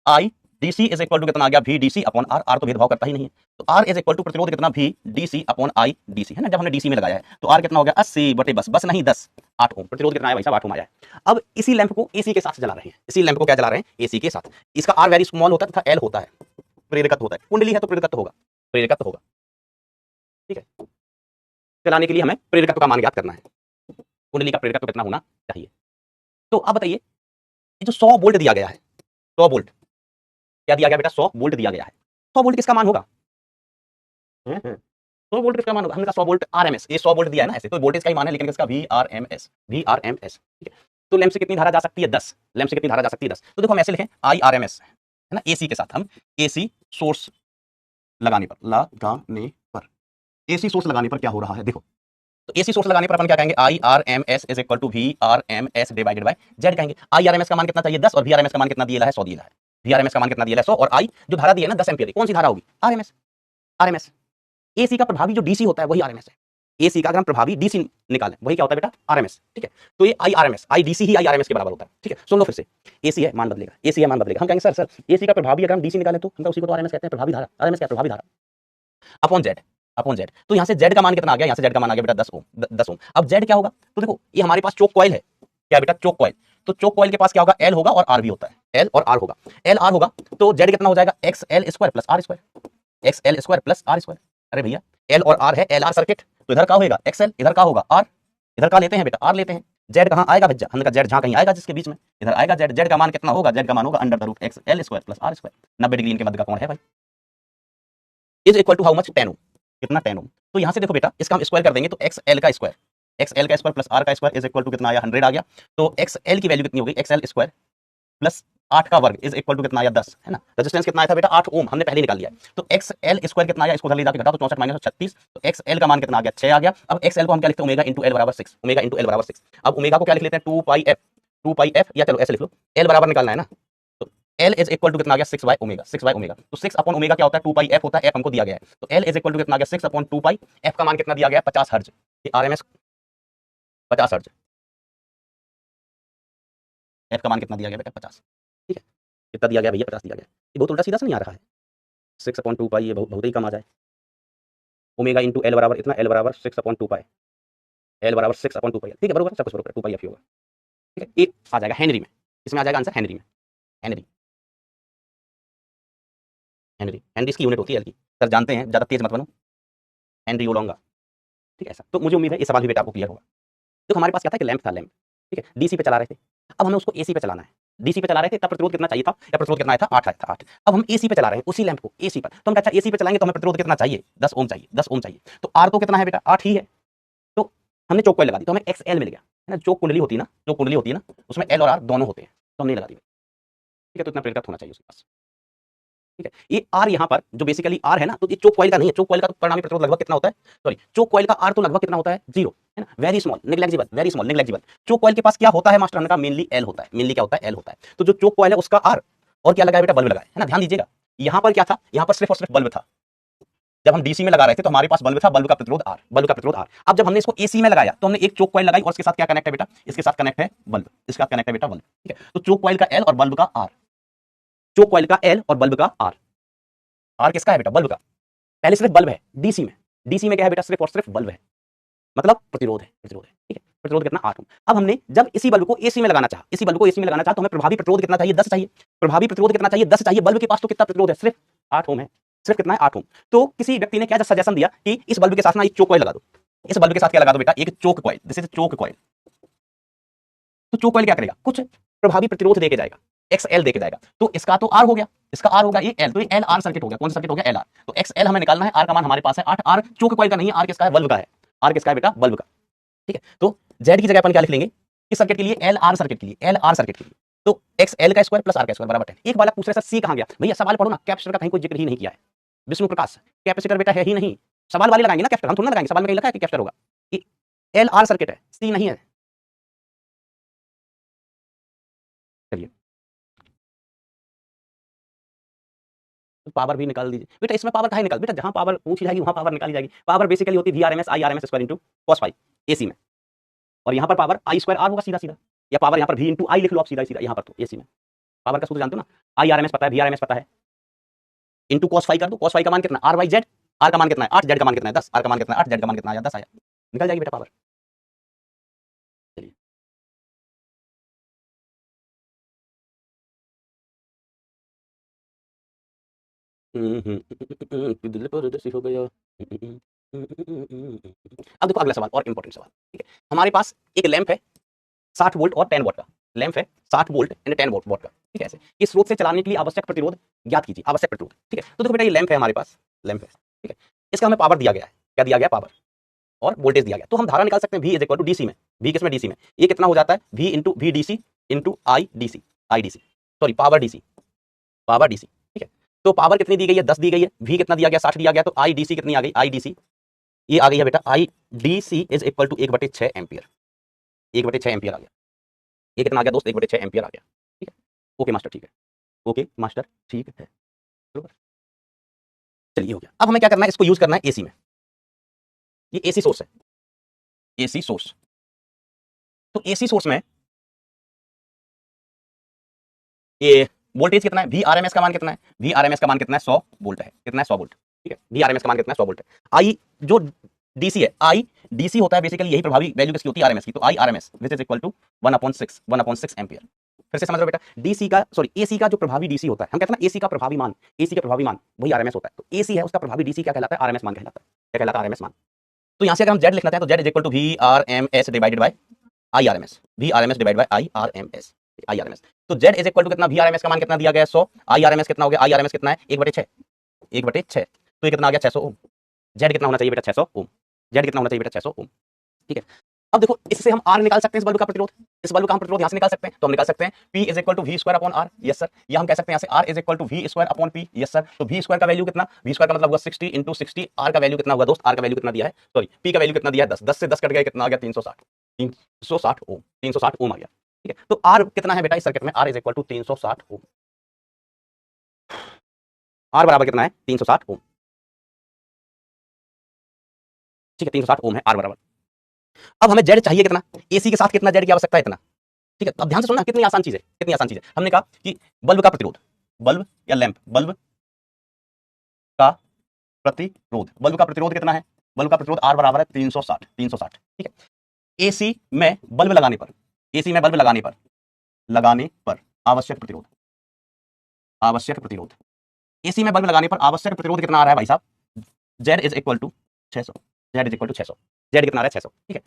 I D C is equal to कितना आ गया, V D C upon R, R तो भेदभाव करता ही नहीं है, तो आर इज इक्वल टू प्रतिरोध कितना, V D C upon I D C है ना। जब हमने डीसी में लगाया है तो आर कितना हो गया, 80 बटे बस नहीं 10, 8 ओम। प्रतिरोध कितना है भाई साहब, 8 ओम आया है। अब इसी लैंप को एसी के साथ जला रहे हैं, इसी लैंप को क्या जला रहे हैं, एसी के साथ। इसका आर वेरी स्मॉल होता है तथा एल होता है, प्रेरकत्व होता है। कुंडली है तो प्रेरकत्व होगा, प्रेरकत्व होगा। ठीक है, चलाने के लिए हमें प्रेरकत्व का मान ज्ञात करना है, कुंडली का प्रेरकत्व कितना होना चाहिए। तो अब बताइए, ये जो 100 वोल्ट दिया गया है, 100 वोल्ट क्या दिया गया बेटा, 100 वोल्ट दिया गया है। 100 वोल्ट किसका मान होगा, 100 वोल्ट किसका मान होगा, हमने कहा 100 वोल्ट आरएमएस, ये 100 वोल्ट दिया है ना ऐसे, तो वोल्टेज का ही मान है, लेकिन किसका, वीआरएमएस, वीआरएमएस। ठीक है, तो लैंप से कितनी धारा जा सकती है, 10, लैंप से कितनी धारा जा सकती है, 10। तो देखो हम ऐसे लिखें, आईआरएमएस है ना, एसी के साथ हम एसी सोर्स लगाने पर एसी सोर्स लगाने पर क्या हो रहा है, देखो। तो एसी सोर्स लगाने पर अपन क्या कहेंगे, IRMS is equal to VRMS divided by Z कहेंगे। आईआरएमएस का मान कितना चाहिए, 10, और वीआरएमएस का मान कितना दिया है, 100 दिया है। वीआरएमएस का मान कितना दिया है, 100, और आई जो धारा दी है ना 10 एम्पीयर, कौन सी धारा होगी, आरएमएस, आरएमएस। एसी का प्रभावी जो डीसी होता है वही आरएमएस है। एसी का अगर हम प्रभावी डीसी निकालें वही क्या होता है बेटा, आरएमएस। ठीक है, तो ये आईआरएमएस, आई डीसी ही आईआरएमएस के बराबर होता है। ठीक है, सुन लो फिर से, एसी है मान बदलेगा, एसी है मान बदलेगा। हम कहेंगे सर एसी का प्रभावी अगर हम डीसी निकालें तो हम उसी को तो आरएमएस कहते हैं, प्रभावी धारा। आरएमएस क्या, प्रभावी धारा अपॉन जेड, अपॉन जेड। तो यहाँ से जेड का मान कितना आ गया, यहाँ से जेड का मान आ गया बेटा 10 ओम, 10 ओम। अब जेड क्या होगा, तो देखो ये हमारे पास चौक कॉइल है, क्या बेटा, चौक कॉइल। तो चौक कॉइल के पास क्या होगा, एल होगा और आर भी होता है, एल और आर होगा, एल आर होगा। तो जेड कितना हो जाएगा, X L square plus R square, X L square plus R square. अरे भैया एल और आर है, एल आर सर्किट, तो इधर का होगा एक्सएल, इधर का होगा आर, इधर का लेते हैं बेटा, आर लेते हैं। जेड कहाँ आएगा भैया, हमने कहा जेड जहाँ कहीं आएगा जिसके बीच में, इधर आएगा जेड। जेड का मान कितना होगा, जेड का मान होगा under the root X L square plus R square. 90 degree इनके मध्य का कोण है भाई, is equal to how much, 10 ohm. कितना 10 ओम। तो यहाँ से देखो बेटा इसका हम स्क्वायर कर देंगे तो XL का स्क्वायर प्लस R का स्क्वायर इज इक्वल टू कितना आया 100 आ गया। तो XL की वैल्यू कितनी होगी XL स्क्वायर प्लस 8 का वर्ग इज इक्वल टू कितना आया 10 है ना। रेजिस्टेंस कितना आया था बेटा 8 ओम, हमने पहले निकाल लिया है। तो XL स्क्वायर कितना आया, इसको उधर ले जाके घटा तो 64 माइनस 36, तो XL का मान कितना आ गया 6 आ गया। अब XL को हम क्या लिखते हैं ओमेगा इंटू L बराबर 6, ओमेगा इंटू L बराबर 6। अब ओमेगा को क्या लिख लेते हैं 2 पाई f या चलो ऐसे लिख लो, L बराबर निकालना है ना, तो L इज इक्वल टू कितना आ गया 6 बाय ओमेगा, 6 बाय ओमेगा। तो 6 अपॉन ओमेगा क्या होता है 2 पाई f होता है, f हमको दिया गया है। तो L इज इक्वल टू कितना आ गया 6 अपॉन 2 पाई, f का मान कितना दिया गया 50 हर्ट्ज, ये RMS 50 हर्ट्ज, f का मान कितना दिया गया बेटा 50, ठीक है। कितना दिया गया भैया 50 दिया गया। ये बहुत उल्टा सीधा से नहीं आ रहा है, 6 अपॉन 2 पाई ये बहुत ही कम आ जाए। ओमेगा इंटू L बराबर इतना, L बराबर 6 अपॉन 2 पाई, L बराबर 6 अपॉन 2 पाई, ठीक है बराबर, सब कुछ बराबर 2 पाई f होगा, ठीक है। ये आ जाएगा हेनरी में, इसमें आ जाएगा आंसर हेनरी में, हेनरी हेनरी हेनरी इसकी यूनिट होती है L की। सर जानते हैं, ज़्यादा तेज मत बनो, हेनरी ओलोंगा, ठीक है ऐसा। तो मुझे उम्मीद है ये सवाल भी बेटा आपको क्लियर होगा। तो हमारे पास क्या था कि लैंप था, लैंप, ठीक है, डीसी पे चला रहे थे। अब हमें उसको एसी पे चलाना है। डीसी पे चला रहे थे तब प्रतिरोध कितना चाहिए था, या प्रतिरोध कितना आया था 8 आया था 8। अब हम एसी पे चला रहे हैं उसी लैंप को एसी पर, तो हम अच्छा एसी पे चलाएंगे तो हमें प्रतिरोध कितना चाहिए 10 ओम चाहिए, 10 ओम चाहिए। तो आर तो कितना है बेटा 8 ही है, तो हमने चौक कॉइल लगा दी तो हमें XL मिल गया है ना। जो कुंडली होती है ना, जो कुंडली होती है ना उसमें L और R दोनों होते हैं, तो हमने लगा दी, ठीक है। तो इतना प्रेरकत्व होना चाहिए उसके पास, ठीक है। ये आर यहाँ पर जो बेसिकली आर है ना, तो ये चोक कॉइल का नहीं है, चोक कॉइल का तो परिणामी प्रतिरोध लगभग कितना होता है, सॉरी चोक कॉइल का आर तो लगभग कितना होता है 0 है ना, very small negligible, very small negligible. Choke coil के पास क्या होता है मास्टर, हमने कहा मेनली एल होता है, मेनली क्या होता है एल होता है। तो जो चोक कॉइल है उसका आर, और क्या लगाया बेटा बल्ब लगाया है ना, ध्यान दीजिएगा। यहाँ पर क्या था, यहाँ पर सिर्फ और सिर्फ बल्ब था। जब हम डीसी में लगा रहे थे तो हमारे पास बल्ब था, बल्ब का प्रतिरोध आर, बल्ब का प्रतिरोध आर। अब जब हमने इसको एसी में लगाया तो हमने एक चोक कॉइल लगाई और इसके साथ क्या कनेक्ट है बेटा, इसके साथ कनेक्ट है बल्ब, इसके साथ कनेक्ट है बेटा बल्ब, ठीक है। तो चोक कॉइल का एल और बल्ब का आर, चोक कॉइल का एल और बल्ब का आर, आर किसका है बेटा बल्ब का, पहले सिर्फ बल्ब है डीसी में, डीसी में क्या है बेटा सिर्फ और सिर्फ बल्ब है, मतलब प्रतिरोध है, प्रतिरोध है, ठीक है। प्रतिरोध कितना 8 ओम। अब हमने जब इसी बल्ब को एसी में लगाना चाहा, इसी बल्ब को एसी में लगाना चाहा तो हमें प्रभावी प्रतिरोध कितना चाहिए 10 चाहिए, प्रभावी प्रतिरोध कितना चाहिए 10 चाहिए। बल्ब के पास तो कितना प्रतिरोध है सिर्फ 8 ओम है, सिर्फ कितना है 8 ओम। तो किसी व्यक्ति ने क्या सजेशन दिया कि इस बल्ब के साथ ना एक चोक कॉइल लगा दो, इस बल्ब के साथ क्या लगा दो बेटा एक choke coil, this is choke coil. तो चोक कॉइल क्या करेगा, कुछ प्रभावी प्रतिरोध देके जाएगा, XL देके जाएगा। तो इसका तो R हो गया, इसका R होगा ये L, तो ये LR सर्किट हो गया, कौन सा सर्किट हो गया LR। तो XL हमें निकालना है, R का मान हमारे पास है 8, R चोक कॉइल का नहीं है, R किसका है बल्ब का है, R किसका है बेटा बल्ब का, ठीक है। तो Z की जगह अपन क्या लिख लेंगे इस सर्किट के लिए, LR सर्किट के लिए, LR सर्किट के लिए। तो XL का स्क्वायर प्लस R का स्क्वायर बराबर 10। एक बार पूछ रहे सर C कहां गया, भैया सवाल पढ़ो ना, कैपेसिटर का कहीं कोई जिक्र ही नहीं किया है, विष्णु प्रकाश कैपेसिटर बेटा है ही नहीं, सवाल वाले लगाएंगे ना कैपेसिटर, हम थोड़ा ना लगाएंगे, सवाल में कहीं लिखा है कि कैपेसिटर होगा, ये LR सर्किट है, C नहीं है। चलिए तो पावर भी निकाल दीजिए बेटा, इसमें पावर कहाँ निकाल बेटा, जहां पावर पूछी जाएगी वहां पावर निकाली जाएगी। पावर बेसिकली होती है VRMS IRMS square into cos phi AC में, और यहाँ पर पावर I स्क्वायर R होगा सीधा सीधा, या पावर यहाँ पर V इंटू आई लिख लो आप सीधा सीधा, यहाँ पर तो एसी में पावर का सूत्र जानते हो ना, IRMS पता है VRMS पता है, इंटू cos फाई कर दो, cos फाई का मान कितना R बाई Z, R का मान कितना है 8, Z का मान कितना है 10, R का मान कितना है 8, Z का मान कितना आया 10 आया, निकल जाएगी बेटा पावर। चलिए परदेसी हो गया। अब देखो अगला सवाल और इंपॉर्टेंट सवाल, ठीक है। हमारे पास एक लैंप है 60 वोल्ट और 10 वोल्ट का, लैंप है 60 वोल्ट एंड 10 वोल्ट का, ठीक है। ऐसे इस स्रोत से चलाने के लिए आवश्यक प्रतिरोध ज्ञात कीजिए, आवश्यक प्रतिरोध, ठीक है। तो देखो बेटा ये लैंप है हमारे पास, लैंप है, ठीक है। इसका हमें पावर दिया गया है, क्या दिया गया पावर और वोल्टेज दिया गया। तो हम धारा निकाल सकते हैं V is equal to DC में, V किसमें डीसी में, ये कितना हो जाता है V into V DC into I DC, sorry power DC, power DC, ठीक है। तो पावर कितनी दी गई है 10 दी गई है, V कितना दिया गया 60 दिया गया, तो आई डीसी कितनी आ गई, आई डीसी ये आ गई है बेटा, I DC is equal to 1/6 ampere, 1/6 ampere आ गया। ये कितना आ गया दोस्त 1/6 एम्पियर आ गया, ठीक है। ओके मास्टर ठीक है, ओके मास्टर ठीक है, बरोबर। चलिए हो गया। अब हमें क्या करना है, इसको यूज करना है एसी में, ये एसी सोर्स है, एसी सोर्स। तो एसी सोर्स में ये वोल्टेज कितना है, VRMS का मान कितना है, VRMS का मान कितना है 100 वोल्ट है, कितना है 100 वोल्ट, ठीक है। VRMS का मान कितना है 100 वोल्ट है। आई जो डीसी है, आई डीसी होता है बेसिकली, यही प्रभावी वैल्यू किसकी होती है RMS की, तो I RMS which is equal to 1/6 ampere. फिर से समझ रहे हो बेटा, डीसी का सॉरी एसी का जो प्रभावी डीसी होता है, हम कहते हैं ना एसी का प्रभावी मान, एसी का प्रभावी मान वही RMS होता है। तो एसी है उसका प्रभावी डीसी क्या कहलाता है, RMS मान कहलाता है, क्या कहलाता है RMS मान। तो यहाँ से अगर हम Z लिखना चाहें तो Z is equal to VRMS divided by IRMS, VRMS divide by IRMS। तो Z इज इक्वल टू कितना, VRMS का मान कितना दिया गया है 100, IRMS कितना हो गया, IRMS कितना है 1/6, 1/6, तो ये कितना आ गया 600 ओम, जेड कितना होना चाहिए बेटा 600 ओम, जेड कितना होना चाहिए बेटा 600 ओम। ठीक है, अब देखो इससे हम आर निकाल सकते हैं, इस बल्ब का प्रतिरोध, इस बल्ब का हम प्रतिरोध यहां से निकाल सकते हैं, तो हम निकाल सकते हैं P is equal to V square upon R, yes sir, या हम कह सकते हैं यहां से R is equal to V square upon P, yes sir. तो वी स्क्वायर का वैल्यू कितना, वी स्क्वायर का मतलब हुआ 60 इंटू 60, आर का वैल्यू कितना हुआ दोस्त, आर का वैल्यू कितना दिया है, सॉरी P का वैल्यू कितना दिया है 10, 10 से 10 कट गया कितना आ गया 360, 360 ओम, 360 ओम आ गया। ठीक है, तो आर कितना है बेटा इस सर्किट में, R is equal to 360 ohm, R बराबर कितना है 360 ओम। ठीक है, 360 ओम है आर बराबर। अब हमें जेड चाहिए कितना, एसी के साथ कितना जेड की आवश्यकता है इतना। ठीक है, अब ध्यान से सुनना, कितनी आसान चीज है, कितनी आसान चीज है। हमने कहा कि बल्ब का प्रतिरोध, बल्ब या लैंप, बल्ब का प्रतिरोध, बल्ब का प्रतिरोध कितना है, बल्ब का प्रतिरोध आर बराबर है 360, 360। ठीक है, एसी में बल्ब लगाने पर, एसी में बल्ब लगाने पर आवश्यक प्रतिरोध, आवश्यक प्रतिरोध, एसी में बल्ब लगाने पर आवश्यक प्रतिरोध कितना आ रहा है भाई साहब, Z is equal to 600, Z is equal to 600, Z कितना आ रहा है 600। ठीक है,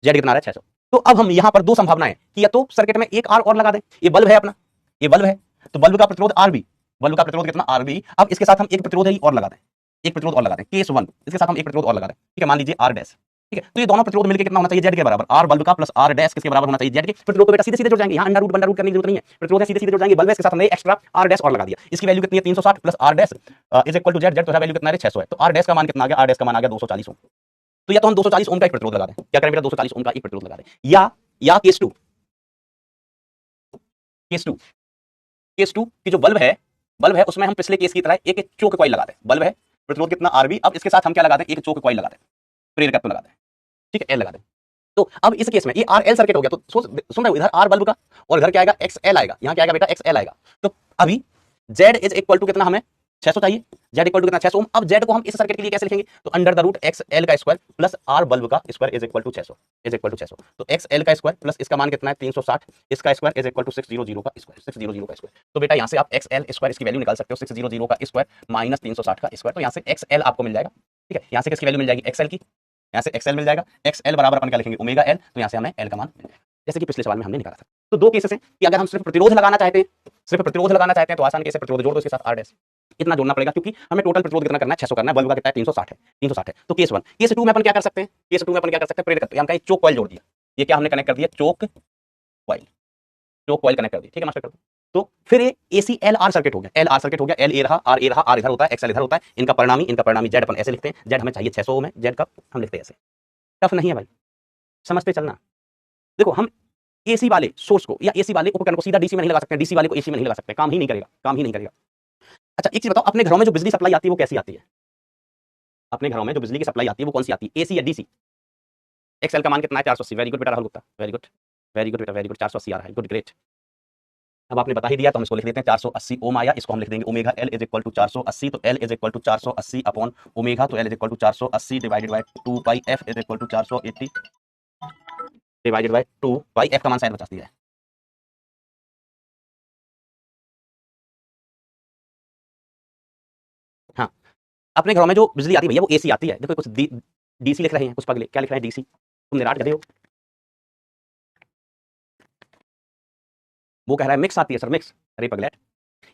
जेड कितना आ रहा है 600। तो अब हम यहां पर दो संभावनाएं कि या तो सर्किट में एक आर और लगा दें, ये बल्ब है अपना, ये बल्ब है, तो बल्ब का प्रतिरोध आरबी, बल्ब का प्रतिरोध कितना आरबी, अब इसके साथ हम एक प्रतिरोध ही और लगा दें, एक प्रतिरोध और लगा दें, केस 1, इसके साथ हम एक प्रतिरोध और लगा दें। ठीक है, मान लीजिए आर डैश। ठीक है, तो ये दोनों प्रतिरोध मिलकर कितना होना चाहिए, जेड के बराबर, आर बल्ब का प्लस आर डैश किसके बराबर होना चाहिए, जेड के। प्रतिरोध को बेटा सीधे सीधे जुड़ जाएंगे, यहां अंडर रूट बंडर रूट करने की जरूरत नहीं है, प्रतिरोध सीधे सीधे जुड़ जाएंगे, बल्ब है इसके साथ हमने एक्स्ट्रा आर डैश और लगा दिया, इसकी वैल्यू कितनी है 360 plus R dash is equal to Z, Z तो वैल्यू कितना है 600 है, तो आर डैश का मान कितना आ गया, आर डैश का मान आ गया 240 ओम। तो या तो हम 240 ओम का एक प्रतिरोध लगा दें, क्या करें बेटा 240 ओम का एक प्रतिरोध लगा दें, या केस 2, केस 2, केस 2 की जो बल्ब है, बल्ब है उसमें हम पिछले केस की तरह एक चोक कॉइल लगा दें, बल्ब है प्रतिरोध कितना आरबी, अब इसके साथ हम क्या लगा दें, एक चोक कॉइल लगा दें, प्रेरकत्व लगा दें। ठीक है, एल लगा दें। तो अब इस केस में ये आर एल सर्किट हो गया, तो सुन रहे हो, इधर आर बल्ब का और इधर क्या आएगा एक्स एल आएगा, यहां क्या आएगा बेटा एक्स एल आएगा। तो अभी जेड इज इक्वल टू कितना, हमें 600 चाहिए, जेड इक्वल टू कितना 600 ओम। अब जेड को हम इस सर्किट के लिए कैसे लिखेंगे, तो under the root X L का स्क्वायर प्लस आर बल्ब का square is equal to 600, is equal to 600। तो एक्स एल का स्क्वायर प्लस इसका मान कितना है 360, इसका स्क्वायर इज इक्वल टू 600 का स्क्वायर, 600 का स्क्वायर। तो बेटा यहां से आप एक्स एल स्क्वायर इसकी वैल्यू निकाल सकते हो, 600 का स्क्वायर माइनस 360 का स्क्वायर, तो यहां से एक्स एल आपको मिल जाएगा। ठीक है, यहां से किसकी वैल्यू मिल जाएगी, एक्स एल की, यहां से एक्सएल मिल जाएगा, एक्सएल बराबर अपन क्या लिखेंगे ओमेगा एल, तो यहां से हमें एल का मान मिल जाएगा, जैसे कि पिछले सवाल में हमने निकाला था। तो दो केसेस हैं कि अगर हम सिर्फ प्रतिरोध लगाना चाहते हैं, सिर्फ प्रतिरोध लगाना चाहते हैं तो आसान केस है, प्रतिरोध जोड़ दो इसके साथ आर डैश, इतना जोड़ना पड़ेगा क्योंकि हमें टोटल प्रतिरोध कितना करना है 600 करना है, बल्ब का कितना है 360 है, 360 है। तो केस 1, केस 2 में अपन क्या कर सकते हैं, केस 2 में अपन क्या कर सकते हैं, प्रेरक, हम कहें चोक कॉइल जोड़ दिया, ये क्या हमने कनेक्ट कर दिया choke coil, choke coil connect कर दी। ठीक है मास्टर, कर दो। तो फिर ये एसी एल आर सर्किट हो गया, एल आर सर्किट हो गया, एल ए रहा, आर इधर होता है, एक्सएल इधर होता है, इनका परिणामी जेड अपन ऐसे लिखते हैं, जेड हमें चाहिए 600 ओम है, जेड का हम लिखते हैं ऐसे। टफ नहीं है भाई, समझते चलना। देखो हम एसी वाले सोर्स को या एसी वाले उपकरण को सीधा डीसी में नहीं लगा सकते, डीसी वाले को एसी में नहीं लगा सकते, काम ही नहीं करेगा, काम ही नहीं करेगा। अच्छा एक चीज बताओ, अपने घरों में जो बिजली सप्लाई आती है वो कैसी आती है, अपने घरों में जो बिजली की सप्लाई आती है वो कौन सी आती है, एसी या डीसी। एक्सएल का मान कितना है 480, वेरी गुड बेटा Rahul Gupta, very good, very good बेटा, वेरी गुड, 480 आ रहा है, गुड ग्रेट। अब आपने बता ही दिया तो हम इसको लिख देते हैं 480 ओम आया, इसको हम लिख देंगे omega L is equal to 480, तो L is equal to 480 upon omega, तो L is equal to 480 divided by 2 pi F is equal to 480 divided by 2 pi F का मान शायद 50 दिया है। हाँ, अपने घरों में जो बिजली आती है भैया वो एसी आती है। देखो कुछ डीसी लिख रहे हैं, कुछ पगले क्या लिख रहे हैं डीसी, तुम निराट गधे हो। वो कह रहा है मिक्स आती है सर, मिक्स, अरे पगलेट,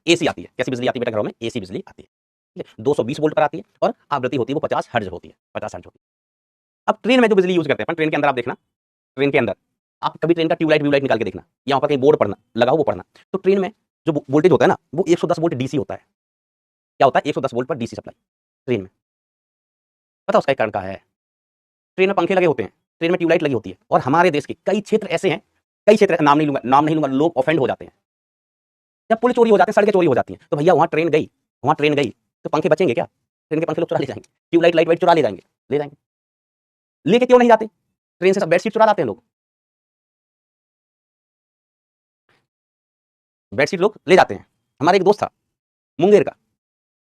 एसी आती है। कैसी बिजली आती है बेटा घरों में, एसी बिजली आती है। ठीक है, 220 वोल्ट पर आती है और आवृत्ति होती है वो 50 हर्ट्ज होती है, 50 हर्ट्ज होती है। अब ट्रेन में जो बिजली यूज करते हैं अपन, ट्रेन के अंदर आप देखना, ट्रेन के अंदर आप कभी ट्रेन का ट्यूबलाइट व्यूलाइट निकाल के देखना, या वहाँ पर कहीं बोर्ड पढ़ना लगा हो वो पढ़ना, तो ट्रेन में जो वोल्टेज होता है ना वो 110 वोल्ट डीसी होता है। क्या होता है 110 वोल्ट पर डीसी सप्लाई ट्रेन में। पता उसका एक कारण का है, ट्रेन में पंखे लगे होते हैं, ट्रेन में ट्यूबलाइट लगी होती है, और हमारे देश के कई क्षेत्र ऐसे हैं, कई क्षेत्र, नाम नहीं लूंगा, लोग ऑफेंड हो जाते हैं जब पुल चोरी हो जाते हैं, सड़कें चोरी हो जाती हैं, तो भैया वहाँ ट्रेन गई, वहाँ ट्रेन गई तो पंखे बचेंगे क्या, ट्रेन के पंखे लोग चुरा ले जाएंगे, ट्यूबलाइट लाइट वाइट चुरा ले जाएंगे, ले जाएंगे। लेके क्यों नहीं जाते, ट्रेन से सब बेडशीट चुरा लाते हैं लोग, बेडशीट लोग ले जाते हैं। हमारे एक दोस्त था मुंगेर का,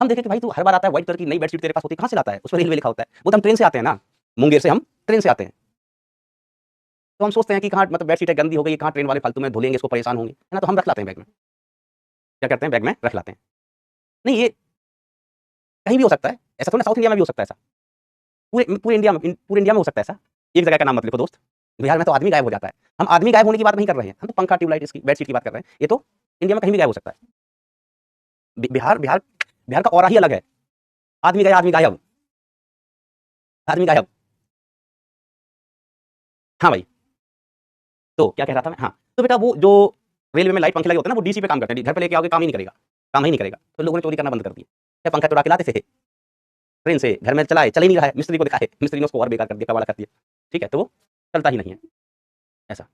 हम देखे कि भाई तू हर बार आता है, व्हाइट कलर की नई बेडशीट तेरे पास होती है, कहाँ से लाता है, उस पर रेलवे लिखा होता है, वो तो हम ट्रेन से आते हैं ना, मुंगेर से हम ट्रेन से आते हैं। तो हम सोचते हैं कि कहाँ मतलब बेडशीट गंदी हो गई, कहाँ ट्रेन वाले फालतू में धुलेंगे, इसको परेशान होंगे, है ना, तो हम रख लाते हैं बैग में, क्या करते हैं बैग में रख लाते हैं। नहीं ये कहीं भी हो सकता है ऐसा, थोड़ा साउथ इंडिया में भी हो सकता है ऐसा, पूरे इंडिया में हो सकता है ऐसा। एक जगह का नाम मत लिखो दोस्त, बिहार में तो आदमी गायब हो जाता है, हम आदमी गायब होने की बात नहीं कर रहे हैं, हम तो पंखा ट्यूबलाइट इसकी बेडशीट की बात कर रहे हैं, ये तो इंडिया में कहीं भी गायब हो सकता है। बिहार बिहार बिहार का ऑरा ही अलग है, आदमी गया, आदमी गायब, आदमी गायब। हाँ भाई, तो क्या कह रहा था मैं, हाँ तो बेटा वो जो रेलवे में लाइट पंखे लगे होते हैं ना, वो डीसी पे काम करते हैं, घर पे लेके आओगे काम ही नहीं करेगा, काम ही नहीं करेगा, तो लोगों ने चोरी करना बंद कर दिया। पंखा चुरा के लाते थे ट्रेन से, घर में चलाए, चल ही नहीं रहा है, मिस्त्री को दिखाए, मिस्त्री ने उसको और बेकार कर दिया, कबाड़ा कर दिया, ठीक है, तो वो चलता ही नहीं है ऐसा।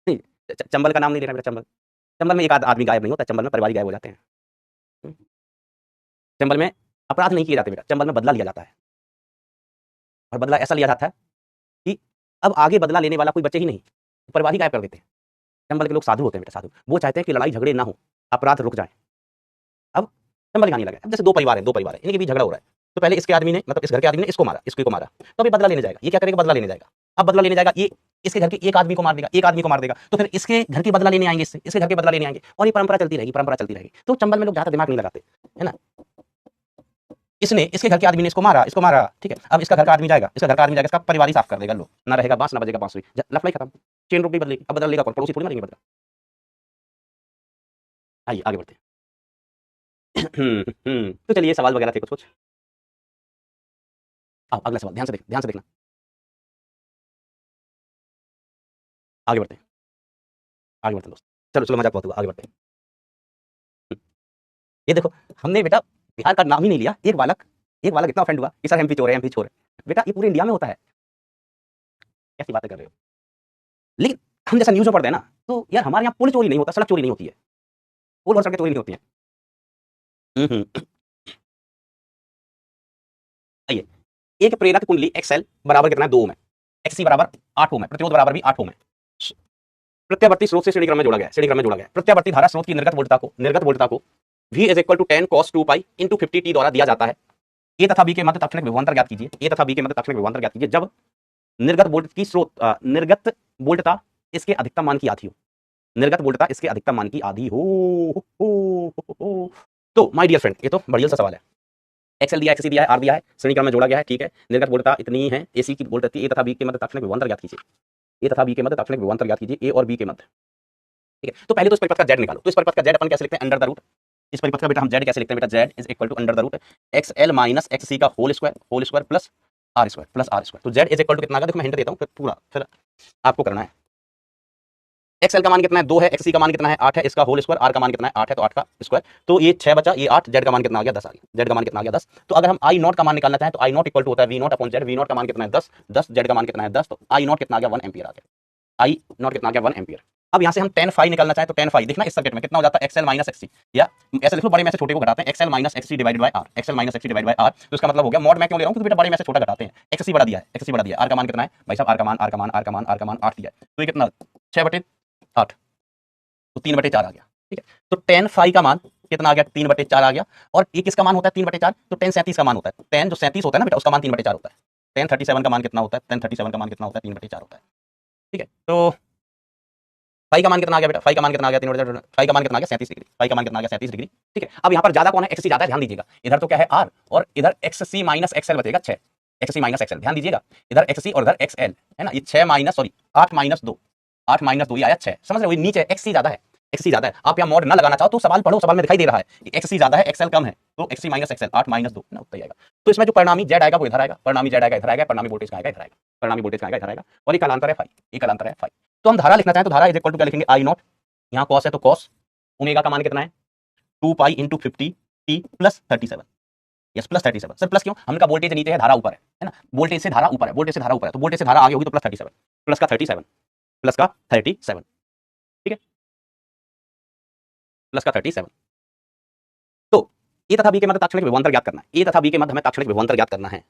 नहीं, चंबल का नाम नहीं ले रहा मेरा, चंबल, चंबल में एक आदमी गायब नहीं होता, चंबल में परिवार गायब हो जाते हैं। चंबल में अपराध नहीं किए जाते बेटा, चंबल में बदला लिया जाता है, और बदला ऐसा लिया जाता है कि अब आगे बदला लेने वाला कोई बचे ही नहीं, परिवार ही गायब कर देते हैं। चंबल के लोग साधु होते हैं बेटा, साधु, वो चाहते हैं कि लड़ाई झगड़े ना हो, अपराध रुक जाए। अब चंबल कहानी लगा, अब जैसे दो परिवार है, इनके बीच झगड़ा हो रहा है, तो पहले इसके आदमी ने, मतलब इस घर के आदमी ने इसको मारा, इसको मारा, तो अभी बदला लेने जाएगा, ये क्या करेगा, बदला लेने जाएगा। अब बदला लेने जाएगा, ये इसके घर के एक आदमी को मार देगा, एक आदमी को मार देगा, तो फिर इसके घर के बदला लेने आएंगे, इससे इसके घर के बदला लेने आएंगे, और ये परंपरा चलती रहेगी, परंपरा चलती रहेगी। तो चंबल में लोग ज्यादा दिमाग नहीं लगाते, है ना। इसने, इसके घर के आदमी ने इसको मारा, ठीक है, अब इसका घर का आदमी जाएगा, इसका परिवार ही साफ कर देगा, लो ना रहेगा बांस, ना बजेगा बांसुरी, लफड़ाई खत्म, चेन रोक नहीं बदलेगी, अब बदल लेगा कौन, पड़ोसी थोड़ी मारेंगे बदला। आइए आगे बढ़ते हैं। तो चलिए सवाल वगैरह थे कुछ कुछ। अब अगला सवाल ध्यान से देखना, आगे बढ़ते हैं, आगे बढ़ते हैं दोस्त, चलो चलो मजाक बहुत हुआ, आगे बढ़ते हैं। ये देखो, हमने बेटा बिहार का नाम ही नहीं लिया, एक बालक इतना ऑफेंड हुआ कि सर एमपी चोर है, एमपी चोर है। बेटा ये पूरे इंडिया में होता है, कैसी बातें कर रहे हो। लेकिन हम जैसा न्यूज में पढ़ते हैं ना, तो यार हमारे यहाँ पुल चोरी नहीं होता, सड़क चोरी नहीं होती है, पुल और सड़कें चोरी नहीं होती है। आइए, एक प्रेरक कुंडली एक्सएल बराबर कितना है, 2 ओम है, एक्ससी बराबर 8 ओम है, प्रतिरोध बराबर भी 8 ओम है, प्रत्यावर्ती स्रोत से श्रेणी क्रम में जोड़ा गया, प्रत्यावर्ती धारा स्रोत की निर्गत वोल्टता को V is equal to 10 cos 2 pi into 50t द्वारा दिया जाता है। ए तथा बी के मध्य तात्क्षणिक विभवांतर ज्ञात कीजिए, जब निर्गत वोल्टता इसके अधिकतम मान की आधी हो, तो माय डियर फ्रेंड, ये तो बढ़िया सा सवाल है। एक्सएल दिया है, एक्ससी दिया है, आर दिया है, श्रेणी क्रम में जोड़ा गया है, ठीक है, निर्गत वोल्टता इतनी है, एसी की वोल्टता, ए तथा बी के मध्य तात्क्षणिक विभवांतर ज्ञात कीजिए, ए और बी के मध्य, ठीक है। तो पहले तो इस परिपथ का z निकालो, तो इस परिपथ का z अपन कैसे लिखते हैं, अंडर द रूट, इस परिपथ का बेटा हम z कैसे लिखते हैं बेटा, z is equal to under the root xl minus xc का whole square plus r square, तो z इज इक्वल टू कितना आएगा, देखो मैं हिंट देता हूं, फिर आपको करना है। xl का मान कितना है, 2 है, xc का मान कितना है, 8 है, इसका होल स्क्वायर, r का मान कितना है, 8 है, तो 8 का स्क्वायर, तो ये 6 बचा, ये 8, z का मान कितना आ गया, 10 आ गया, z का मान कितना आ गया, 10। तो अगर हम i नॉट का मान निकालना चाहें, तो i नॉट इक्वल टू होता है v not upon z, v not का मान कितना है 10, z का मान कितना है 10, तो i नॉट कितना आ गया, 1 एम्पियर आ गया, i नॉट कितना आ गया, 1 एम्पियर। अब यहाँ से हम tan phi निकालना चाहें, तो tan phi देखना इस सर्किट में कितना हो जाता है, xl माइनस xc, या ऐसे लिख लो, बड़े में से छोटे को घटाते हैं, xl minus xc divided by r, तो इसका मतलब हो गया, मॉड मैं क्यों ले रहा हूँ, क्योंकि बेटा बड़े में से छोटा घटाते हैं, xc बड़ा दिया है, r का मान कितना है भाई साहब, r का मान 8 दिया है, तो ये कितना 6/8, तो 3/4 आ गया, ठीक है। तो tan phi का मान कितना आ गया, 3/4 आ गया, और ये किसका मान होता है 3/4, तो tan 37 का मान होता है, tan जो 37 होता है ना बेटा, उसका मान 3/4 होता है, tan 37 का मान कितना होता है, tan 37 का मान कितना होता है, 3/4 होता है, ठीक है। तो फाई का मान कितना आ गया बेटा, फाई का मान कितना आ गया, 3/4, फाई का मान कितना आ गया 37 डिग्री, फाई का मान कितना आ गया 37 डिग्री, ठीक है। अब यहाँ पर ज्यादा कौन है, एक्ससी ज्यादा है, ध्यान दीजिएगा, इधर तो क्या है r, और इधर एक्ससी माइनस एक्सएल बचेगा 6, एक्ससी माइनस एक्सएल, ध्यान दीजिएगा, इधर एक्ससी और इधर एक्सएल है ना, ये 6 माइनस, सॉरी 8 माइनस 2, 8 माइनस 2 ये आया 6, समझ रहे हो, नीचे एक्ससी ज्यादा है, एक्ससी ज्यादा है। आप यहाँ मॉड ना लगाना चाहो तो सवाल पढ़ो, सवाल में दिखाई दे रहा है एक्ससी ज्यादा है, एक्सएल कम है, तो एक्ससी माइनस एक्सएल 8 माइनस 2 ना उतना ही आएगा। तो इसमें जो परिणामी z आएगा वो इधर आएगा, परिणामी z आएगा इधर आएगा, परिणामी वोल्टेज का आएगा इधर आएगा, परिणामी वोल्टेज का आएगा इधर आएगा, और ये कालांतर है फाई, ये कालांतर है फाई। तो हम धारा लिखना चाहें तो धारा इज इक्वल टू क्या लिखेंगे, आई नॉट, यहाँ कॉस है तो कॉस ओमेगा का मान कितना है 2 pi into 50t plus 37, yes plus 37, sir plus क्यों, हमने कहा वोल्टेज नीचे है, धारा ऊपर है ना, वोल्टेज से धारा ऊपर है, तो वोल्टेज से धारा आगे होगी, तो प्लस 37, प्लस का 37, ठीक है, प्लस का 37। तो ए तथा बी के मध्य तात्क्षणिक विभवांतर ज्ञात करना है, ए तथा बी के मध्य हमें तात्क्षणिक विभवांतर ज्ञात करना है।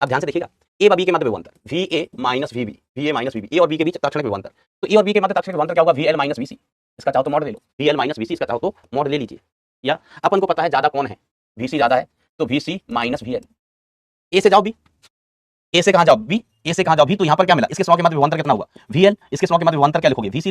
अब ध्यान से देखिएगा, ए व बी के मध्य विभवांतर VA माइनस VB, ए और बी के बीच तात्क्षणिक विभवांतर, तो ए और बी के मध्य तात्क्षणिक विभवांतर क्या होगा, VL माइनस VC, इसका चाहो तो मॉड ले लो, VL माइनस VC, इसका चाहो तो मॉड ले लीजिए, या अपन को पता है ज्यादा कौन है, VC ज्यादा है, तो VC माइनस VL, ए से जाओ बी, ए से कहां जाओ बी, ए से कहां जाओ बी, तो यहां पर क्या मिला, इसके 100 के मध्य विभवांतर कितना हुआ VL, इसके 100 के मध्य विभवांतर क्या लिखोगे, VC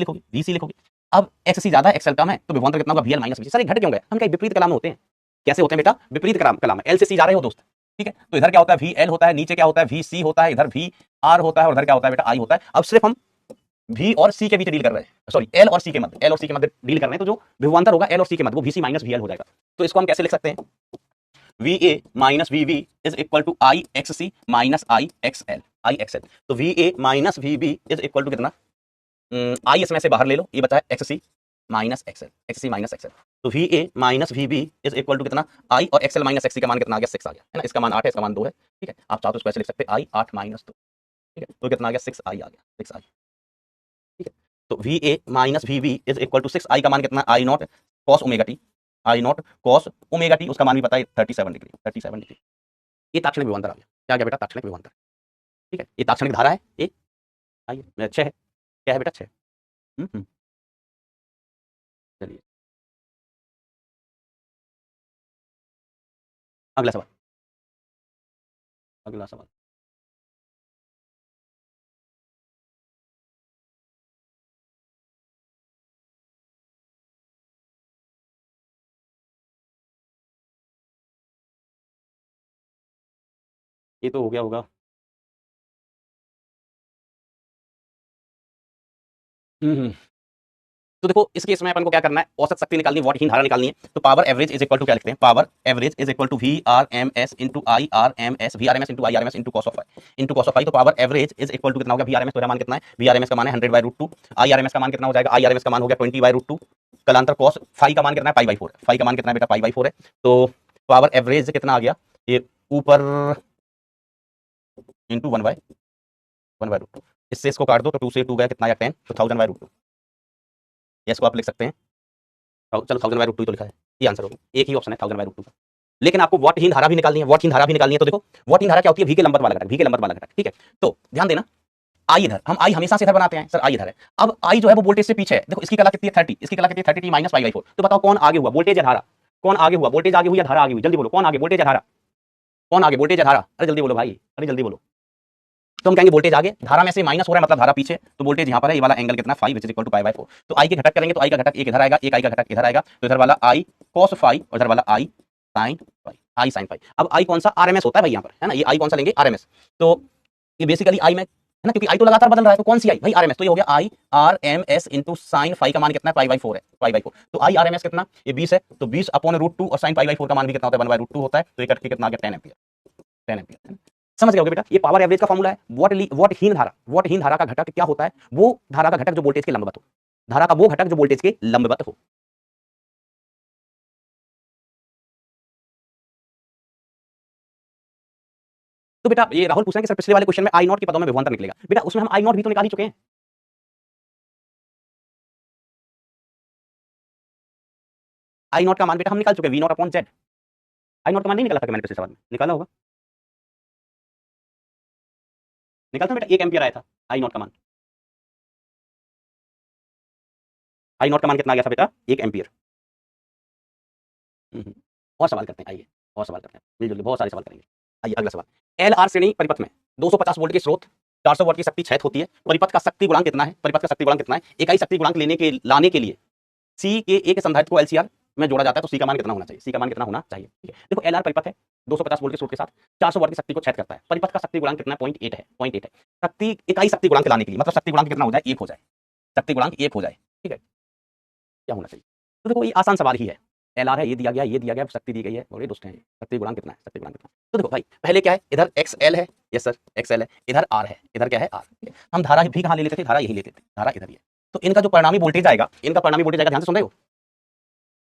लिखोगे। अब XC ज्यादा है, XL कम है, तो विभवांतर कितना होगा VL माइनस VC। सर घट क्यों गए, हम क्या विपरीत कलाम होते हैं, कैसे होते हैं बेटा, विपरीत कलाम है, L से C जा रहे हो दोस्त, ठीक है। तो इधर क्या होता है VL होता है, नीचे क्या होता है VC होता है, इधर VR होता है, और इधर क्या होता है बेटा I होता है। अब सिर्फ हम V और C के बीच डील कर रहे हैं, सॉरी L और C के मध्य, L और C के मध्य डील कर रहे हैं, तो जो विभवांतर होगा L और C के मध्य वो VC माइनस VL हो जाएगा। तो इसको हम कैसे लिख सकते हैं, VA minus VB is equal to IXC minus IXL। तो VA minus VB is equal to कितना, I इसमें से बाहर ले लो, ये बचा है XC minus XL, XC minus XL। तो VA minus VB is equal to कितना, I और XL माइनस XC का मान कितना आ गया, 6 आ गया, है ना। इसका मान 8 है, इसका मान 2 है, ठीक है। आप चाहो तो इसको ऐसे लिख सकते हैं I 8 माइनस 2, ठीक है। तो कितना आ गया, 6I आ गया, 6I, ठीक है। तो VA minus VB is equal to 6I का मान कितना, I not cos omega T, I not cos omega T, उसका मान भी पता है 37 डिग्री, 37 डिग्री। ये ताक्षणिक विभवांतर आ गया, क्या गया बेटा, ताक्षणिक विभवांतर, ठीक है। ये ताक्षणिक धारा है, ये आइए 6 है, क्या है बेटा, 6। चलिए अगला सवाल, अगला सवाल। ये तो हो गया होगा, तो देखो इस केस में अपन को क्या करना है, औसत शक्ति निकालनी है, वॉटहीन धारा निकालनी है। तो power average is equal to क्या लिखते हैं, power average is equal to VRMS into IRMS, VRMS into IRMS into cos of phi, into cos of phi. तो power average is equal to कितना होगा, VRMS तो मान कितना है, VRMS का मान है 100/√2, IRMS का मान कितना हो जाएगा, IRMS का मान हो गया 20/√2, कलांतर कॉस फाई का मान कितना है, पाई/4, फाई का मान कितना है बेटा, पाई/4 है। तो पावर एवरेज कितना आ गया, ये ऊपर इंटू 1/√2, इससे इसको काट दो तो 2 से 2 गया, कितना आया 10, तो 1000/√2, इसको आप लिख सकते हैं, चलो 1000/√2 तो लिखा है, ये आंसर होगा, एक ही ऑप्शन है 1000/√2 का। लेकिन आपको वॉटहीन धारा भी निकालनी है, वॉटहीन धारा भी निकालनी है। तो देखो वॉटहीन धारा क्या होती है, V के लंबवत वाला घटक, V के लंबवत वाला घटक, ठीक है। तो ध्यान देना, I इधर, हम I हमेशा से इधर बनाते हैं सर, I इधर है। अब I जो है वो वोल्टेज से पीछे है, देखो इसकी कला कितनी है 30, इसकी कला कितनी है 30t माइनस पाई/4। तो बताओ कौन आगे हुआ, वोल्टेज या धारा, कौन आगे हुआ, वोल्टेज आगे हुई या धारा आगे हुई, जल्दी बोलो, कौन आगे, वोल्टेज या धारा, कौन आगे, वोल्टेज या धारा, अरे जल्दी बोलो भाई, अरे जल्दी बोलो। तो हम कहेंगे वोल्टेज आगे, धारा में से माइनस हो रहा है मतलब धारा पीछे, तो वोल्टेज यहाँ पर है, ये वाला एंगल कितना 5 विच इज इक्वल टू पाई/4। तो I के घटक करेंगे, तो I का घटक एक इधर आएगा, एक I का घटक इधर आएगा, तो इधर वाला I cos फाई और इधर वाला I sin phi, I sin phi. अब I कौन सा, RMS होता है भाई यहाँ पर, है ना, ये I कौन सा लेंगे, RMS। तो ये बेसिकली I में है ना, क्योंकि I तो लगातार बदल रहा है, तो कौन सी I भाई, RMS। तो ये हो गया I RMS into sine phi का मान कितना है, पाई/4 है, पाई/4। तो I RMS कितना, ये 20 है, तो 20/√2 और साइन पाई/4 का मान भी कितना होता है, 1/√2 होता है। तो ये कट के कितना आ गया, 10 एम्पीयर, 10 एम्पीयर। समझ गए बेटा, ये पावर एवरेज का फॉर्मूला है। वॉटहीन धारा का घटक क्या होता है, वो धारा का घटक जो वोल्टेज के लंबवत हो, धारा का वो घटक जो वोल्टेज के लंबवत हो। तो बेटा ये राहुल पूछ रहे हैं कि सर पिछले वाले क्वेश्चन में आई नॉट के पदों में विभवांतर निकलेगा, बेटा उसमें हम आई नॉट भी तो निकाल ही चुके हैं। आई नॉट का मान बेटा हम निकाल चुके हैं, V0/Z। आई नॉट का मान नहीं निकाला था, मैंने पिछले सवाल में निकाला होगा, निकालता हूं बेटा, 1 एम्पीयर आया था आई नॉट का मान, आई नॉट का मान कितना आ गया था बेटा, 1 एम्पीयर। और सवाल करते हैं, आइए और सवाल करते हैं, मिलजुल बहुत सारे सवाल करेंगे। आइए अगला सवाल, LR श्रेणी परिपथ में 250 वोल्ट के स्रोत, 400 वाट की शक्ति क्षैत होती है, परिपथ का शक्ति गुणांक कितना है, परिपथ का शक्ति गुणांक कितना है, इकाई शक्ति गुणांक लाने के लिए C के एक संधारित्र को LCR में जोड़ा जाता है, तो C का मान कितना होना चाहिए, C का मान कितना होना चाहिए, ठीक है। देखो LR परिपथ है, 250 वोल्ट के स्रोत के साथ 400 वाट की शक्ति को क्षैत करता है, परिपथ का शक्ति गुणांक कितना है, 0.8 है, 0.8 है। शक्ति इकाई शक्ति गुणांक लाने के लिए, मतलब शक्ति गुणांक कितना हो जाए, 1 हो जाए, शक्ति गुणांक 1 हो जाए, ठीक है, क्या होना चाहिए। तो देखो ये आसान सवाल ही है, LR है, ये दिया गया, ये दिया गया, शक्ति दी गई है, बड़े दोस्त हैं, शक्ति गुणांक कितना है, शक्ति गुणांक कितना। तो देखो भाई पहले क्या है, इधर XL है, यस सर XL है, इधर R है, इधर क्या है R। हम धारा भी कहाँ ले लेते थे, धारा यही लेते थे, धारा इधर ही है। तो इनका जो परिणामी वोल्टेज आएगा, इनका परिणामी वोल्टेज आएगा, ध्यान से सुन रहे हो,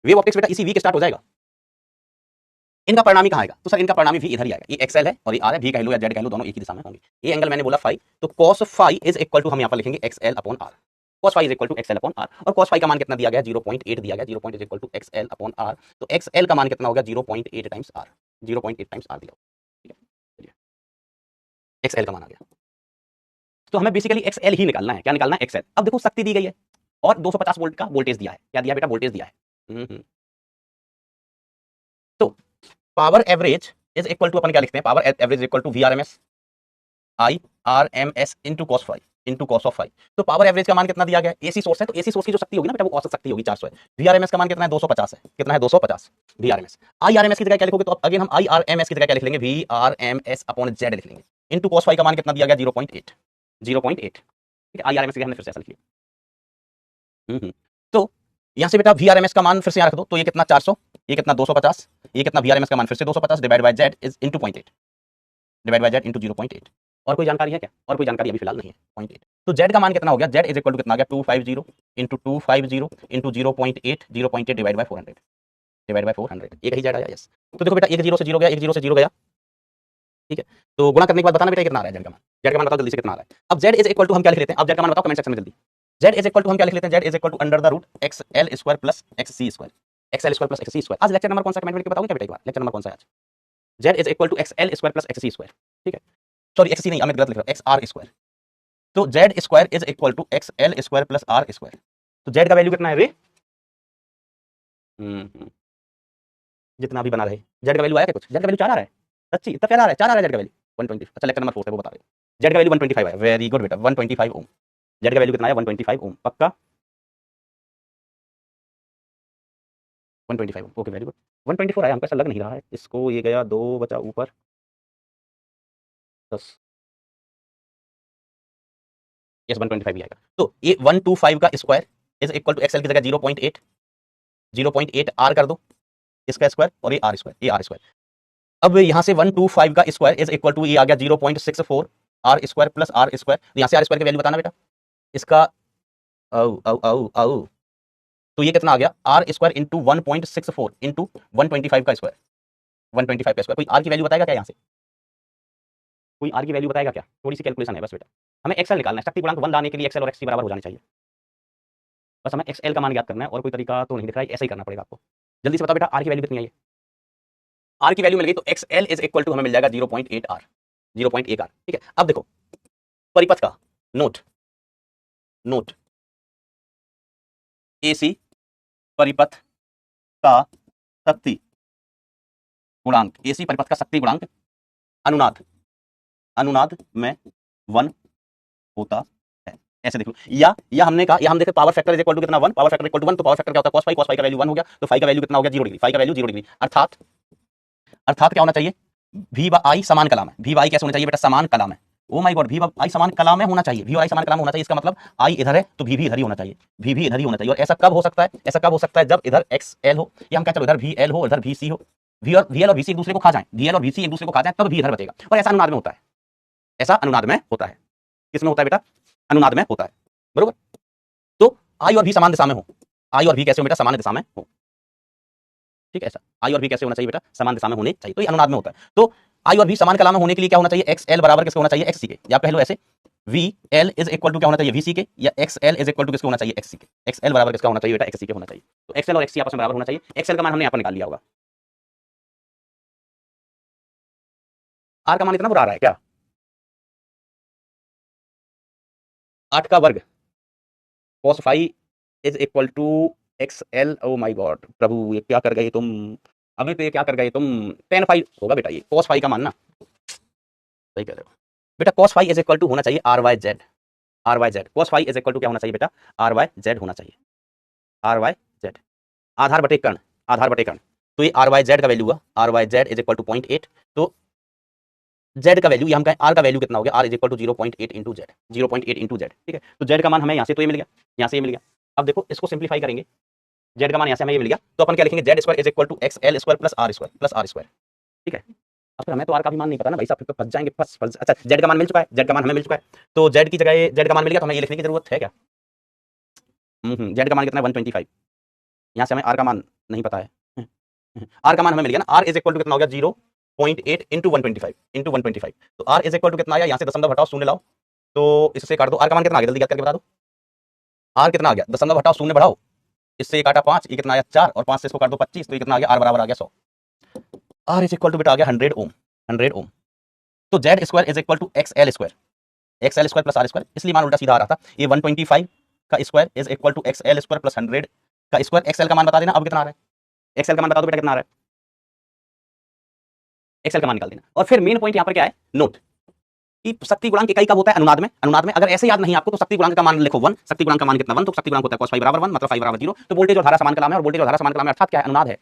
वेव ऑप्टिक्स बेटा इसी V के स्टार्ट हो जाएगा। इनका परिणामी कहाँ आएगा, तो सर इनका परिणामी V इधर ही आएगा, ये XL है और ये R है, V कह लो या Z कह लो, दोनों एक ही दिशा में होंगे। ये एंगल मैंने बोला फाई, तो cos phi is equal to हम यहाँ पर लिखेंगे XL/R, cos phi is equal to XL/R। और cos फाई का मान कितना दिया गया, 0.8 दिया गया, 0. Is equal to XL/R। तो XL का मान कितना होगा, 0.8 टाइम्स R, 0.8 टाइम्स R दिया, ठीक है, XL का मान आ गया। तो हमें बेसिकली XL ही निकालना है, क्या निकालना है, XL। अब देखो शक्ति दी गई है और 250 वोल्ट का वोल्टेज दिया है, क्या दिया बेटा, वोल्टेज दिया है। तो power average is equal to अपन क्या लिखते हैं, power average equal to VRMS IRMS into cos phi into cos of phi. तो पावर एवरेज का मान कितना दिया गया, AC सोर्स है, तो AC सोर्स की जो शक्ति होगी ना बेटा, वो औसत शक्ति होगी 400 है। VRMS का मान कितना है, 250 है, कितना है 250 VRMS। IRMS की जगह क्या लिखोगे, तो अब अगेन हम IRMS की जगह क्या लिख लेंगे, VRMS/Z लिख लेंगे, इंटू cos फाई का मान कितना दिया गया, 0.8, 0.8। ठीक है, आई आर एम एस की हमने फिर से ऐसा लिख लिया। तो यहाँ से बेटा वी आर एम एस का मान फिर से यहाँ रख दो, तो ये कितना 400, ये कितना 250, ये कितना वी आर एम एस का मान फिर से 250 divide by Z is into 0.8, divide by Z into 0.8। और कोई जानकारी है क्या? और कोई जानकारी अभी फिलहाल नहीं है। 0.8 तो जेड का मान कितना हो गया? जेड इज इक्वल टू कितना आ गया? 250 into 250 into 0.8, 0.8 divide by 400, divide by 400, एक ही जेड आया। यस, तो देखो बेटा एक जीरो से जीरो गया, एक जीरो से जीरो गया, ठीक है। तो गुणा करने के बाद बताना बेटा कितना आ रहा है जेड का मान। जेड का मान बताओ जल्दी से कितना आ रहा है। अब जेड इज इक्वल टू हम क्या लिख लेते हैं? अब जेड का मान बताओ कमेंट सेक्शन में जल्दी। जेड इज इक्वल टू हम क्या लिख लेते हैं? Z is equal to under the root X L square plus X C square, X L square plus X C square. आज लेक्चर नंबर कौन सा कमेंट करके बताओगे क्या बेटा एक बार? लेक्चर नंबर कौन सा है आज? Z is equal to X L square plus X C square, ठीक है। सॉरी एक्स सी नहीं, मैं गलत लिख रहा हूं, एक्स आर स्क्वायर। तो Z square is equal to X L square plus R square. तो जेड का वैल्यू कितना है रे? जितना भी बना रहे। जेड का वैल्यू आया क्या कुछ? जेड का वैल्यू 4 आ रहा है, सच्ची इतना प्यारा आ रहा है, 4 आ रहा है जेड का वैल्यू 120। अच्छा लेक्चर नंबर 4 है वो बता रहे हो। जेड का वैल्यू 125 आया, वेरी गुड बेटा, 125 ओम। जेड का वैल्यू कितना है? 125 ओम, पक्का 125 ओम, ओके वेरी गुड। 124 आया, हमको ऐसा लग नहीं रहा है। इसको ये गया 2 बचा ऊपर 10, यस 125 भी आएगा। तो ये 125 का square is equal to X L की जगह 0.8, 0.8 आर कर दो, इसका स्क्वायर और ये आर स्क्वायर, ये आर स्क्वायर। अब यहाँ से 125 का स्क्वायर इज इक्वल टू ये आ गया 0.64 R square plus R square. तो यहाँ से आर स्क्वायर की वैल्यू बताना बेटा इसका। तो ये कितना आ गया? आर स्क्वायर इंटू 1.64 इंटू 125 का स्क्वायर, 125 का स्क्वायर। कोई आर की वैल्यू बताएगा क्या यहाँ से? कोई आर की वैल्यू बताएगा क्या? थोड़ी सी कैलकुलेशन है बस बेटा, हमें एक्सएल निकालना है। शक्ति गुणांक 1 लाने के लिए एक्सएल और एक्स बराबर हो जाने चाहिए। बस हमें एक्सएल का मान याद करना है, और कोई तरीका तो नहीं दिख रहा है, ऐसा ही करना पड़ेगा आपको। जल्दी से बताओ बेटा आर की वैल्यू कितनी है? ये आर की वैल्यू मिल गई, तो एक्सएल इज इक्वल टू हमें मिल जाएगा 0.8 आर, 0.1 आर, ठीक है। अब देखो परिपथ का नोट, नोट एसी परिपथ का शक्ति गुणांक, एसी परिपथ का शक्ति गुणांक अनुनाद, अनुनाद में 1 होता है। ऐसे देख लो, या हमने कहा, या हम देखे power factor is equal to कितना 1, पावर फैक्टर इक्वल टू 1, तो पावर फैक्टर क्या होता है? cos फाई, cos फाई का वैल्यू 1 हो गया, तो फाई का वैल्यू कितना हो गया? 0 डिग्री, फाई का वैल्यू 0 डिग्री। अर्थात क्या होना चाहिए? वी बाई आई समान कला में, वी बाई कैसे होना चाहिए बेटा? समान कला में। ओ माय गॉड, वी आई समान कला में होना चाहिए, वी आई समान कला में होना चाहिए। इसका मतलब आई इधर है तो वी भी इधर ही होना चाहिए, वी भी इधर ही होना चाहिए। और ऐसा कब हो सकता है? ऐसा कब हो सकता है? जब इधर एक्स एल हो, या हम क्या चलो इधर वी एल हो, इधर वी सी हो, वी एल और वी सी एक दूसरे को खा जाए, वी एल और वी सी एक दूसरे को खा जाए, तब वी इधर बचेगा। और ऐसा अनुनाद में होता है, ऐसा अनुनाद में होता है। किसमें होता है बेटा? अनुनाद में होता है, बरोबर। तो आई और वी समान दिशा में हो, आई और वी कैसे हो बेटा? समान दिशा में हो, ठीक है। ऐसा आई और वी कैसे होना चाहिए बेटा? समान दिशा में होने चाहिए, तो ये अनुनाद में होता है। तो आई और वी समान कला में होने के लिए क्या होना चाहिए? एक्स एल बराबर किसके होना चाहिए? एक्स सी के। या कह लो ऐसे, V L is equal to क्या होना चाहिए? वी सी के। या X L is equal to किसके होना चाहिए? एक्स सी के। एक्स एल बराबर किसका होना चाहिए बेटा? एक्स सी के होना चाहिए। तो एक्स एल और एक्स सी आपस में बराबर होना चाहिए। एक्स एल का मान हमने यहाँ पर निकाल लिया होगा। आर का मान इतना बुरा आ रहा है क्या? 8 का वर्ग cos phi is equal to X L. O my god प्रभु, ये क्या कर गए तुम? अभी तो ये क्या कर गए तुम? tan फाई होगा बेटा, ये cos फाई का मान ना, सही कह रहे हो बेटा। cos phi is equal to होना चाहिए R Y Z, R Y Z. cos phi is equal to क्या होना चाहिए बेटा? आर वाई जेड होना चाहिए, आर वाई जेड। आधार बटे कर्ण, आधार बटे कर्ण। तो ये आर वाई जेड का वैल्यू हुआ, R Y Z is equal to 0.8। तो जेड का वैल्यू, या हम कहें आर का वैल्यू कितना हो गया? R is equal to 0.8 into Z, 0.8 into Z, ठीक है। तो जेड का मान हमें यहाँ से तो ये मिल गया, यहाँ से ये मिल गया। अब देखो इसको सिंप्लीफाई करेंगे, जेड का मान यहाँ से हमें ये मिल गया, तो अपन क्या लिखेंगे? Z square is equal to X L square plus R square, plus R square, ठीक है। अब फिर हमें तो आर का भी मान नहीं पता ना भाई साहब, फिर तो फंस जाएंगे, फंस। अच्छा जेड का मान मिल चुका है, जेड का मान हमें मिल चुका है, तो जेड की जगह जेड का मान मिल गया, तो हमें ये लिखने की जरूरत है क्या? जेड का मान कितना है? 125। यहाँ से हमें आर का मान नहीं पता है, आर का मान हमें मिल गया ना, आर इज इक्वल टू कितना हो गया? 0.8 इंटू 125, इंटू 125। तो आर इज इक्वल टू कितना आया? यहाँ से दशमलव हटाओ, शून्य लाओ, तो इससे काट दो। आर का मान कितना आ गया? जल्दी याद करके बता दो। आर कितना आ गया? दशमलव हटाओ, शून्य बढ़ाओ, इससे ये काटा 5, ये कितना आया? 4, और 5 से इसको काट दो 25, तो ये कितना आ गया? आर बराबर आ गया 100। आर इज इक्वल टू बेटा आ गया 100 ओम, 100 ओम। तो Z square is equal to X L square, X L square plus R square, इसलिए मान उल्टा सीधा आ रहा था। ये 125 का square is equal to X L square plus 100 का स्क्वायर। एक्स एल का मान बता देना अब कितना आ रहा है? एक्स एल का मान बता दो बेटा कितना आ रहा है? एक्स एल का मान निकाल देना। और फिर मेन पॉइंट यहाँ पर क्या है? नोट कि शक्ति गुणांक इकाई कब होता है? अनुनाद में। अनुनाद में अगर ऐसे याद नहीं आपको तो शक्ति गुणांक का मान लिखो 1, शक्ति गुणांक का मान कितना 1, तो शक्ति गुणांक होता है cos फाई बराबर 1, मतलब फाई बराबर 0। तो वोल्टेज और धारा समान कला में, और वोल्टेज और धारा समान कला में अर्थात क्या है? अनुनाद है।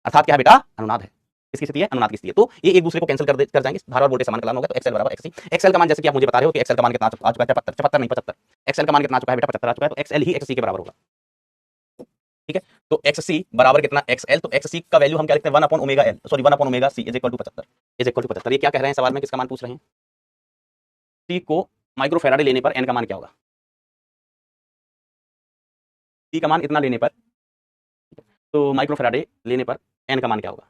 अर्थात क्या है बेटा? अनुनाद है। किसकी स्थिति है? अनुनाद की स्थिति है। तो ये एक दूसरे को कैंसिल कर जाएंगे, धारा और वोल्टेज समान कला में होगा, तो एक्सएल बराबर एक्स सी। एक्सएल का मान जैसे कि आप मुझे बता रहे हो कि एक्सएल का मान कितना आ चुका है? 74 नहीं 75। एक्सएल का मान कितना आ चुका है बेटा, 75 आ चुका है, तो एक्सएल ही एक्ससी के बराबर होगा। ठीक है, तो एक्ससी बराबर कितना एक्सएल, तो एक्ससी का वैल्यू हम क्या लिखते हैं 1 upon omega L, sorry 1 upon omega C is equal to 75, is equal to 75। ये क्या कह रहे हैं सवाल में, किसका मान पूछ रहे हैं? सी को माइक्रोफैराडे लेने पर एन का मान क्या होगा? सी का मान इतना लेने पर, तो माइक्रोफैराडे लेने पर एन का मान क्या होगा?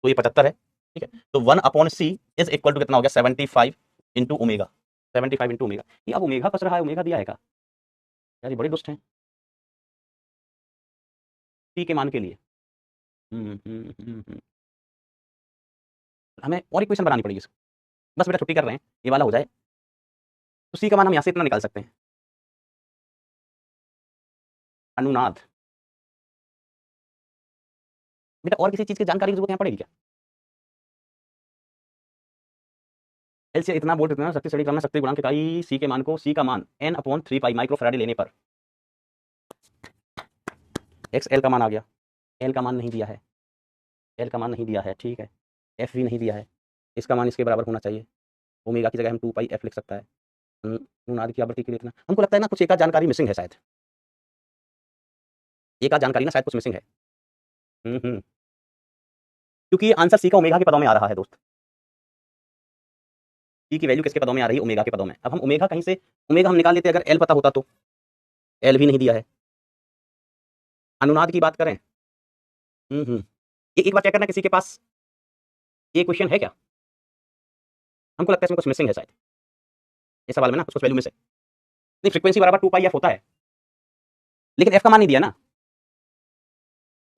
तो ये 75 है। ठीक है, तो 1 upon C is equal to कितना हो गया 75 इंटू ओमेगा, 75 इंटू ओमेगा। ये अब ओमेगा कस रहा है, ओमेगा दिया है का यार, ये बड़े दुष्ट हैं सी के मान के लिए। हमें और इक्वेशन बनानी पड़ेगी इसको। बस बेटा छुट्टी कर रहे हैं, ये वाला हो जाए तो सी का मान हम यहाँ से इतना निकाल सकते हैं। अनुनाद बेटा, और किसी चीज की जानकारी की जरूरत यहाँ पड़ेगी क्या? एल से इतना बोल्ट इतना शक्ति करना शक्ति गुणांक इकाई सी के मान को, सी का मान एन अपॉन 3 पाई माइक्रोफैराडे लेने पर एक्स एल का मान आ गया। एल का मान नहीं दिया है, एल का मान नहीं दिया है, ठीक है, एफ भी नहीं दिया है, इसका मान इसके बराबर होना चाहिए। ओमेगा की जगह हम 2 पाई एफ लिख सकता है। अनुनाद की आवृत्ति के लिए इतना, हमको लगता है ना कुछ एक आध जानकारी मिसिंग है शायद, एक आध जानकारी ना शायद कुछ मिसिंग है। क्योंकि आंसर सी का ओमेगा के पदों में आ रहा है दोस्त। सी की वैल्यू किसके पदों में आ रही है? ओमेगा के पदों में। अब हम ओमेगा कहीं से, ओमेगा हम निकाल लेते, अगर एल पता होता तो। एल भी नहीं दिया है। अनुनाद की बात करें, एक बार चेक करना किसी के पास ये क्वेश्चन है क्या? हमको लगता है इसमें कुछ मिसिंग है शायद, इस सवाल में ना कुछ वैल्यू मिस है। नहीं, फ्रीक्वेंसी बराबर 2 पाई एफ होता है, लेकिन एफ का मान नहीं दिया ना।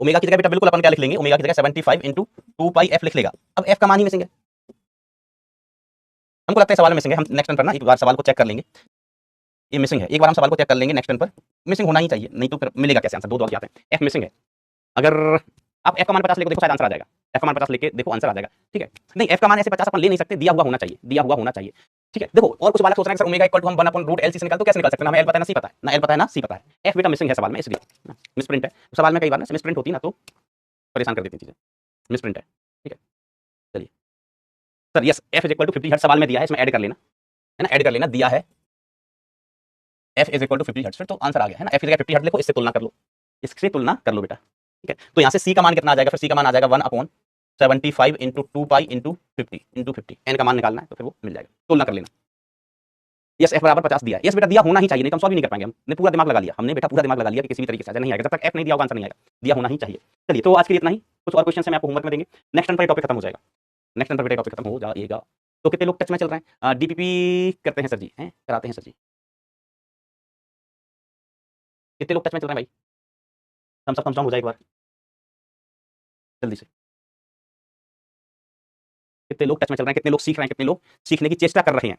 ओमेगा की जगह बेटा बिल्कुल अपन क्या लिख लेंगे, ओमेगा की जगह 75 इंटू 2 पाई एफ लिख लेगा। अब एफ का मान ही मिसिंग है, हमको लगता है सवाल में मिसिंग है। हम नेक्स्ट टर्न पर ना एक बार सवाल को चेक कर लेंगे, ये मिसिंग है, एक बार हम सवाल को चेक कर लेंगे नेक्स्ट टर्न पर। मिसिंग होना ही चाहिए, नहीं तो फिर मिलेगा कैसे आंसर? दो दो आते हैं, एफ मिसिंग है। अगर आप एफ का मान 50 लेके देखो शायद आंसर आ जाएगा, एफ का मान 50 लेके देखो आंसर आ जाएगा। ठीक है, नहीं एफ का मान ऐसे 50 अपन ले नहीं सकते, दिया हुआ होना चाहिए, दिया हुआ होना चाहिए। ठीक है, देखो और कुछ बालक सोच रहे हैं सर ओमेगा इक्वल टू हम 1 अपॉन रूट एल सी से निकाल, तो कैसे निकाल सकते हैं? हमें एल पता है ना सी पता है ना, एल पता है ना सी पता है, एफ बेटा मिसिंग है सवाल में, इसलिए मिसप्रिंट है। सवाल में कई बार ना मिसप्रिंट होती ना तो परेशान कर देती चीजें, मिसप्रिंट है। ठीक है, चलिए sir, yes F is equal to 50 hertz सवाल में दिया है, इसमें ऐड कर लेना है ना, ऐड कर लेना, दिया है F is equal to 50 hertz, फिर तो आंसर आ गया है ना। एफ की जगह 50 हर्ट्ज लिखो, इससे तुलना कर लो, इससे तुलना कर लो बेटा। ठीक है, तो यहाँ से सी का मान कितना आ जाएगा? फिर सी का मान आ जाएगा 1 upon 75 into 2 pi into 50 N का मान निकालना है, तो फिर वो मिल जाएगा, तुलना कर लेना। यस एफ बराबर 50 दिया है, यस बेटा दिया होना ही चाहिए, नहीं तो हम सॉल्व भी नहीं कर पाएंगे। हमने पूरा दिमाग लगा लिया, हमने बेटा पूरा दिमाग लगा लिया कि किसी भी तरीके से नहीं आएगा, जब तक एफ नहीं दिया होगा आंसर नहीं आएगा, दिया होना ही चाहिए। चलिए तो आज के लिए इतना ही, कुछ और क्वेश्चन से मैं आपको होमवर्क में देंगे, नेक्स्ट टाइम पर टॉपिक खत्म हो जाएगा, नेक्स्ट टाइम पर टॉपिक खत्म हो जाएगा। तो कितने लोग टच में चल रहे हैं? डीपीपी करते हैं सर जी, हैं कराते हैं सर जी, कितने लोग टच में चल रहे हैं भाई? हम सब समझाऊँ हो जाए एक बार जल्दी से, कितने लोग टच में चल रहे हैं, कितने लोग सीख रहे हैं, कितने लोग सीखने की चेष्टा कर रहे हैं?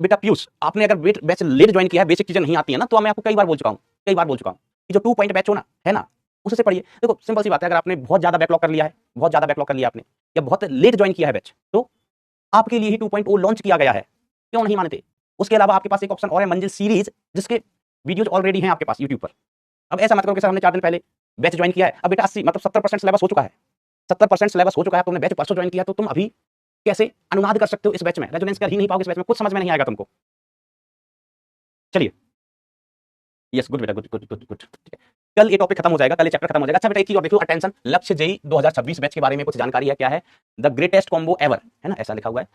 बेटा पीयूष, आपने अगर बैच लेट ज्वाइन किया है, बेसिक चीजें नहीं आती है ना, तो मैं आपको कई बार बोल चुका हूँ, कई बार बोल चुका हूँ कि जो 2 पॉइंट बैच हो ना, है ना, उससे पढ़िए। देखो सिंपल सी बात है, अगर आपने बहुत ज्यादा बैकलॉग कर लिया है, बहुत ज्यादा बैकलॉग कर लिया आपने, या बहुत लेट ज्वाइन किया है बैच, तो आपके लिए ही 2.0 लॉन्च किया गया है, क्यों नहीं मानते? उसके अलावा आपके पास एक ऑप्शन और है, मंजिल सीरीज, जिसके वीडियोज ऑलरेडी हैं आपके पास यूट्यूब पर। अब ऐसा मत करो कि सर हमने 4 दिन पहले बैच ज्वाइन किया है, अब बेटा 80 मतलब 70% सिलेबस हो चुका है, 70% सिलेबस हो चुका है, तुमने बैच परसों ज्वाइन किया, तो तुम अभी कैसे अनुवाद कर सकते हो इस बैच में? रेजोनेंस कर ही नहीं पाओगे इस बैच में, कुछ समझ में नहीं आएगा तुमको। चलिए, यस गुड बेटा, गुड गुड गुड गुड। कल ये टॉपिक खत्म हो जाएगा, कल ये चैप्टर खत्म हो जाएगा। अच्छा बेटा एक चीज और देखो, अटेंशन, लक्ष्य जेई 2026 बैच के बारे में कुछ जानकारी है, क्या है? द ग्रेटेस्ट कॉम्बो एवर, है ना, ऐसा लिखा हुआ है,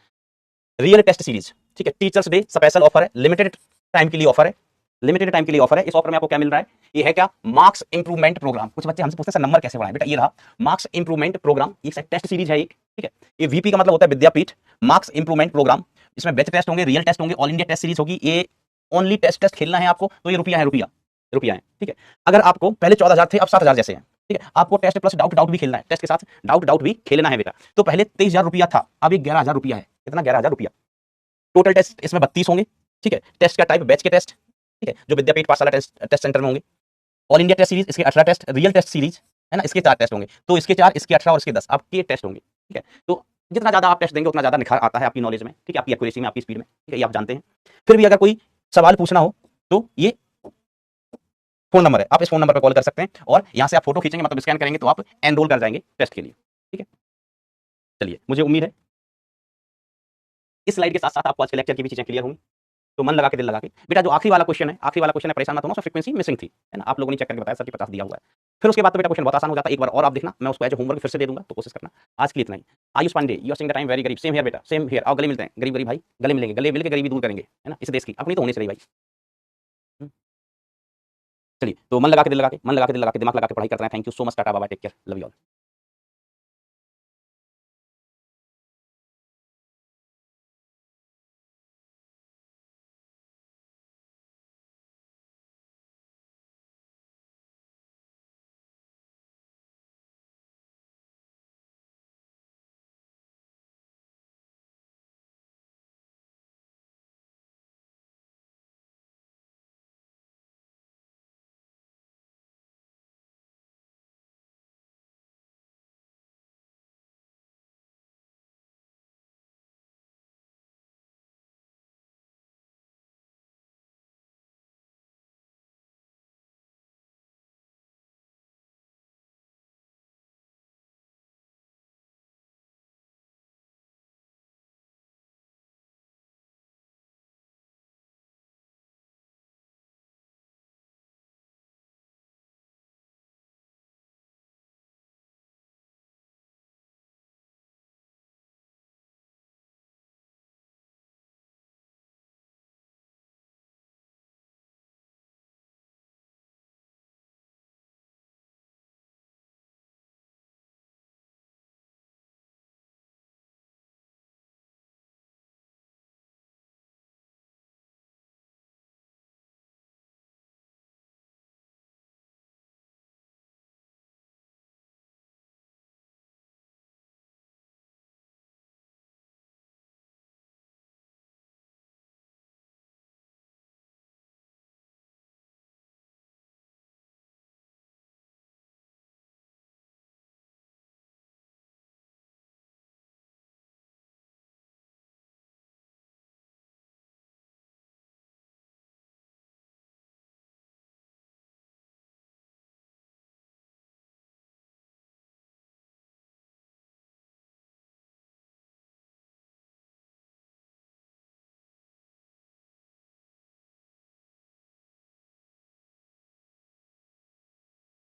रियल टेस्ट सीरीज। ठीक है, टीचर्स डे स्पेशल ऑफर है, लिमिटेड टाइम के लिए ऑफर है, लिमिटेड टाइम के लिए ऑफर है। इस ऑफर में आपको क्या मिल रहा है? ये है क्या? Marks improvement programme. कुछ बच्चे हमसे पूछते हैं सर नंबर कैसे बढ़ाएं? बेटा ये रहा मार्क्स इंप्रूवमेंट प्रोग्राम, ये टेस्ट सीरीज है एक। ठीक है, ये वीपी का मतलब होता है विद्यापीठ, मार्क्स इंप्रूवमेंट प्रोग्राम। इसमें बैच टेस्ट होंगे, रियल टेस्ट होंगे, ऑल इंडिया टेस्ट सीरीज होगी। ये ओनली टेस्ट खेलना है आपको, तो ये रुपया है, रुपया है। ठीक है, अगर आपको पहले 14,000 थे, अब 7,000 जैसे हैं। ठीक है, आपको टेस्ट प्लस डाउट भी खेलना है, टेस्ट के साथ डाउट भी खेलना है बेटा। तो पहले 23,000 रुपया था, अब ये 11,000 रुपया है। कितना? 11,000 रुपया। टोटल टेस्ट इसमें 32 होंगे। ठीक है, टेस्ट का टाइप बैच के टेस्ट, ठीक है, जो विद्यापीठ पाठशाला टेस्ट सेंटर में होंगे। ऑल इंडिया टेस्ट सीरीज, इसके 18 टेस्ट, रियल टेस्ट सीरीज है ना, इसके 4 टेस्ट होंगे। तो इसके 4, इसके 18 और इसके 10 आपके टेस्ट होंगे। ठीक है, तो जितना ज्यादा आप टेस्ट देंगे उतना ज्यादा निखार आता है आपकी नॉलेज में, ठीक है, आपकी एक्यूरेसी में, आपकी स्पीड में। ठीक है, ये आप जानते हैं। फिर भी अगर कोई सवाल पूछना हो तो ये फोन नंबर है, आप इस फोन नंबर पर कॉल कर सकते हैं, और यहाँ से आप फोटो खींचेंगे, मतलब स्कैन करेंगे, तो आप एनरोल कर जाएंगे टेस्ट के लिए। ठीक है, चलिए, मुझे उम्मीद है इस स्लाइड के साथ साथ आपको आज के लेक्चर की भी चीजें क्लियर होंगी। तो मन लगा के दिल लगा के बेटा जो आखिरी वाला क्वेश्चन है परेशान मत होना, उसमें फ्रीक्वेंसी मिसिंग थी, है ना, आप लोगों ने चेक करके बताया सर कि 50 दिया हुआ है। फिर उसके बाद तो बेटा क्वेश्चन बहुत आसान हो जाता है, एक बार और आप देखना, मैं उसको एज होमवर्क फिर से दे दूंगा, तो कोशिश करना। आज के लिए इतना ही। Ayush Pandey, you are seeing the time very गरीब, सेम हियर बेटा, सेम हियर, आओ गले मिलते हैं, गरीब गरीब भाई, गले मिलेंगे, गले मिलके गरीबी दूर करेंगे, है ना, इस देश की अपनी तो होनी चाहिए भाई। चलिए, तो मन लगा के दिल लगा के, मन लगा के दिल लगा के, दिमाग लगा के पढ़ाई करते हैं। Thank you so much, tata bye bye, take care, love you all.